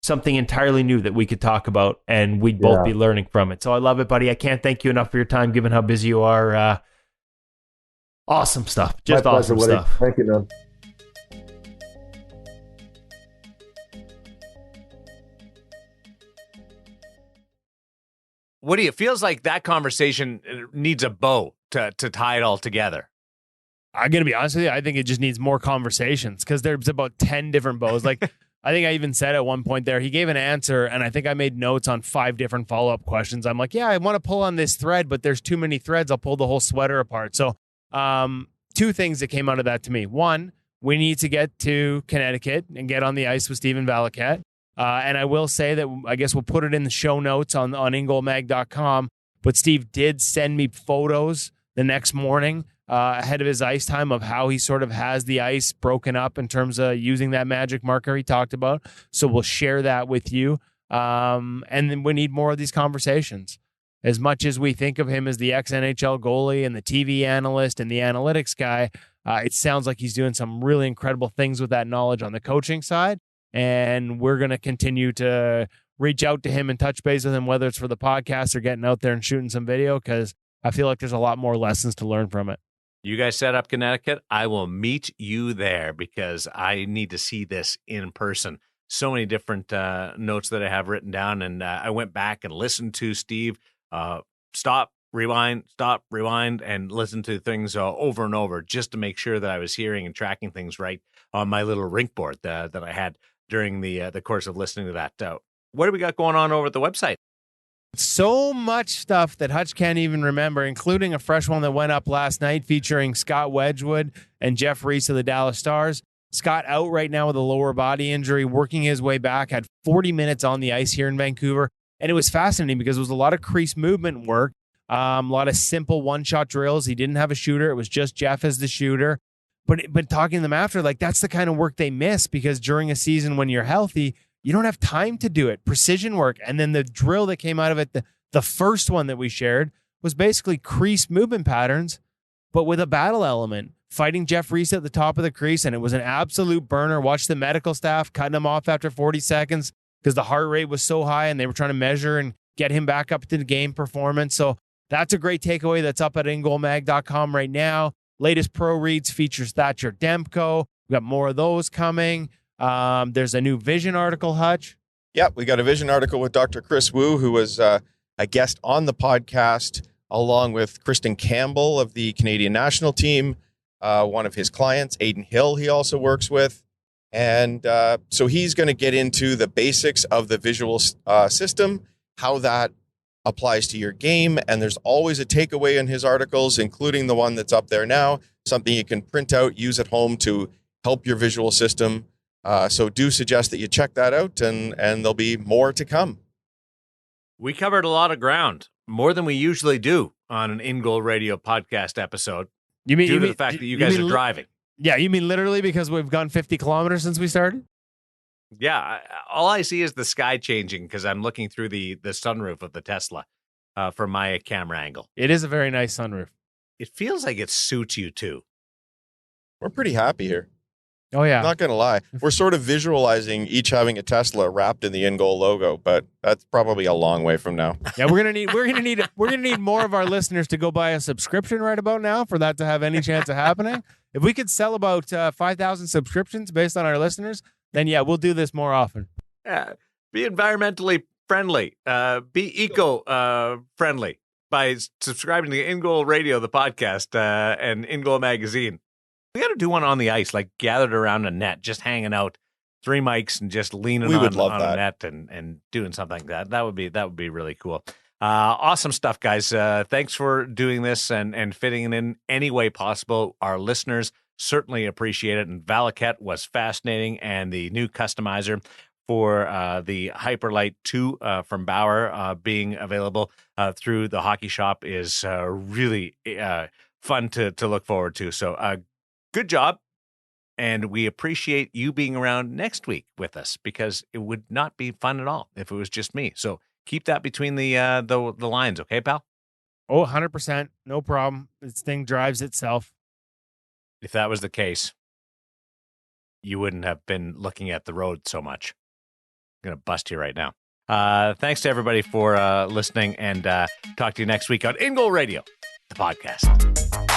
something entirely new that we could talk about, and we'd both be learning from it. So I love it, buddy. I can't thank you enough for your time, given how busy you are. Awesome stuff. Just My pleasure, awesome Woody. stuff. Thank you, man. Woody, it feels like that conversation needs a bow to tie it all together. I'm going to be honest with you. I think it just needs more conversations because there's about 10 different bows. Like, I think I even said at one point there, he gave an answer, and I think I made notes on 5 different follow-up questions. I'm like, yeah, I want to pull on this thread, but there's too many threads. I'll pull the whole sweater apart. So 2 things that came out of that to me. One, we need to get to Connecticut and get on the ice with Stephen Valiquette. And I will say that I guess we'll put it in the show notes on ingoalmag.com. But Steve did send me photos the next morning ahead of his ice time of how he sort of has the ice broken up in terms of using that magic marker he talked about. So we'll share that with you. And then we need more of these conversations. As much as we think of him as the ex-NHL goalie and the TV analyst and the analytics guy, it sounds like he's doing some really incredible things with that knowledge on the coaching side. And we're going to continue to reach out to him and touch base with him, whether it's for the podcast or getting out there and shooting some video, because I feel like there's a lot more lessons to learn from it. You guys set up Connecticut. I will meet you there because I need to see this in person. So many different notes that I have written down. And I went back and listened to Steve stop, rewind, and listen to things over and over just to make sure that I was hearing and tracking things right on my little rink board that I had during the course of listening to that. What do we got going on over at the website? So much stuff that Hutch can't even remember, including a fresh one that went up last night featuring Scott Wedgwood and Jeff Reese of the Dallas Stars. Scott out right now with a lower body injury, working his way back, had 40 minutes on the ice here in Vancouver. And it was fascinating because it was a lot of crease movement work, a lot of simple one-shot drills. He didn't have a shooter. It was just Jeff as the shooter. But talking to them after, like, that's the kind of work they miss because during a season when you're healthy, you don't have time to do it. Precision work. And then the drill that came out of it, the first one that we shared, was basically crease movement patterns but with a battle element, fighting Jeff Reese at the top of the crease. And it was an absolute burner. Watch the medical staff cutting him off after 40 seconds because the heart rate was so high and they were trying to measure and get him back up to the game performance. So that's a great takeaway that's up at InGoalMag.com right now. Latest pro reads features Thatcher Demko. We got more of those coming. There's a new Vision article, Hutch. Yep, we got a Vision article with Dr. Chris Wu, who was a guest on the podcast, along with Kristen Campbell of the Canadian national team, one of his clients, Aiden Hill, he also works with. And so he's going to get into the basics of the visual system, how that applies to your game. And there's always a takeaway in his articles, including the one that's up there now, something you can print out, use at home to help your visual system. So do suggest that you check that out, and there'll be more to come. We covered a lot of ground, more than we usually do on an InGoal Radio podcast episode. You mean due to the fact that you guys are driving? Yeah, you mean literally because we've gone 50 kilometers since we started? Yeah, all I see is the sky changing because I'm looking through the sunroof of the Tesla from my camera angle. It is a very nice sunroof. It feels like it suits you too. We're pretty happy here. Oh, yeah. Not going to lie. We're sort of visualizing each having a Tesla wrapped in the InGoal logo, but that's probably a long way from now. Yeah, we're gonna need more of our listeners to go buy a subscription right about now for that to have any chance of happening. If we could sell about 5,000 subscriptions based on our listeners, then yeah, we'll do this more often. Yeah, be environmentally friendly. Be eco friendly by subscribing to InGoal Radio, the podcast, and InGoal Magazine. We got to do one on the ice, like gathered around a net, just hanging out, 3 mics and just leaning on a net and doing something like that. That would be really cool. Awesome stuff, guys. Thanks for doing this and fitting it in any way possible. Our listeners certainly appreciate it. And Valiquette was fascinating, and the new customizer for the Hyperlite 2 from Bauer being available through the hockey shop is really fun to look forward to. So good job. And we appreciate you being around next week with us, because it would not be fun at all if it was just me. So keep that between the lines. Okay, pal? Oh, 100%. No problem. This thing drives itself. If that was the case, you wouldn't have been looking at the road so much. I'm going to bust you right now. Thanks to everybody for listening, and talk to you next week on InGoal Radio, the podcast.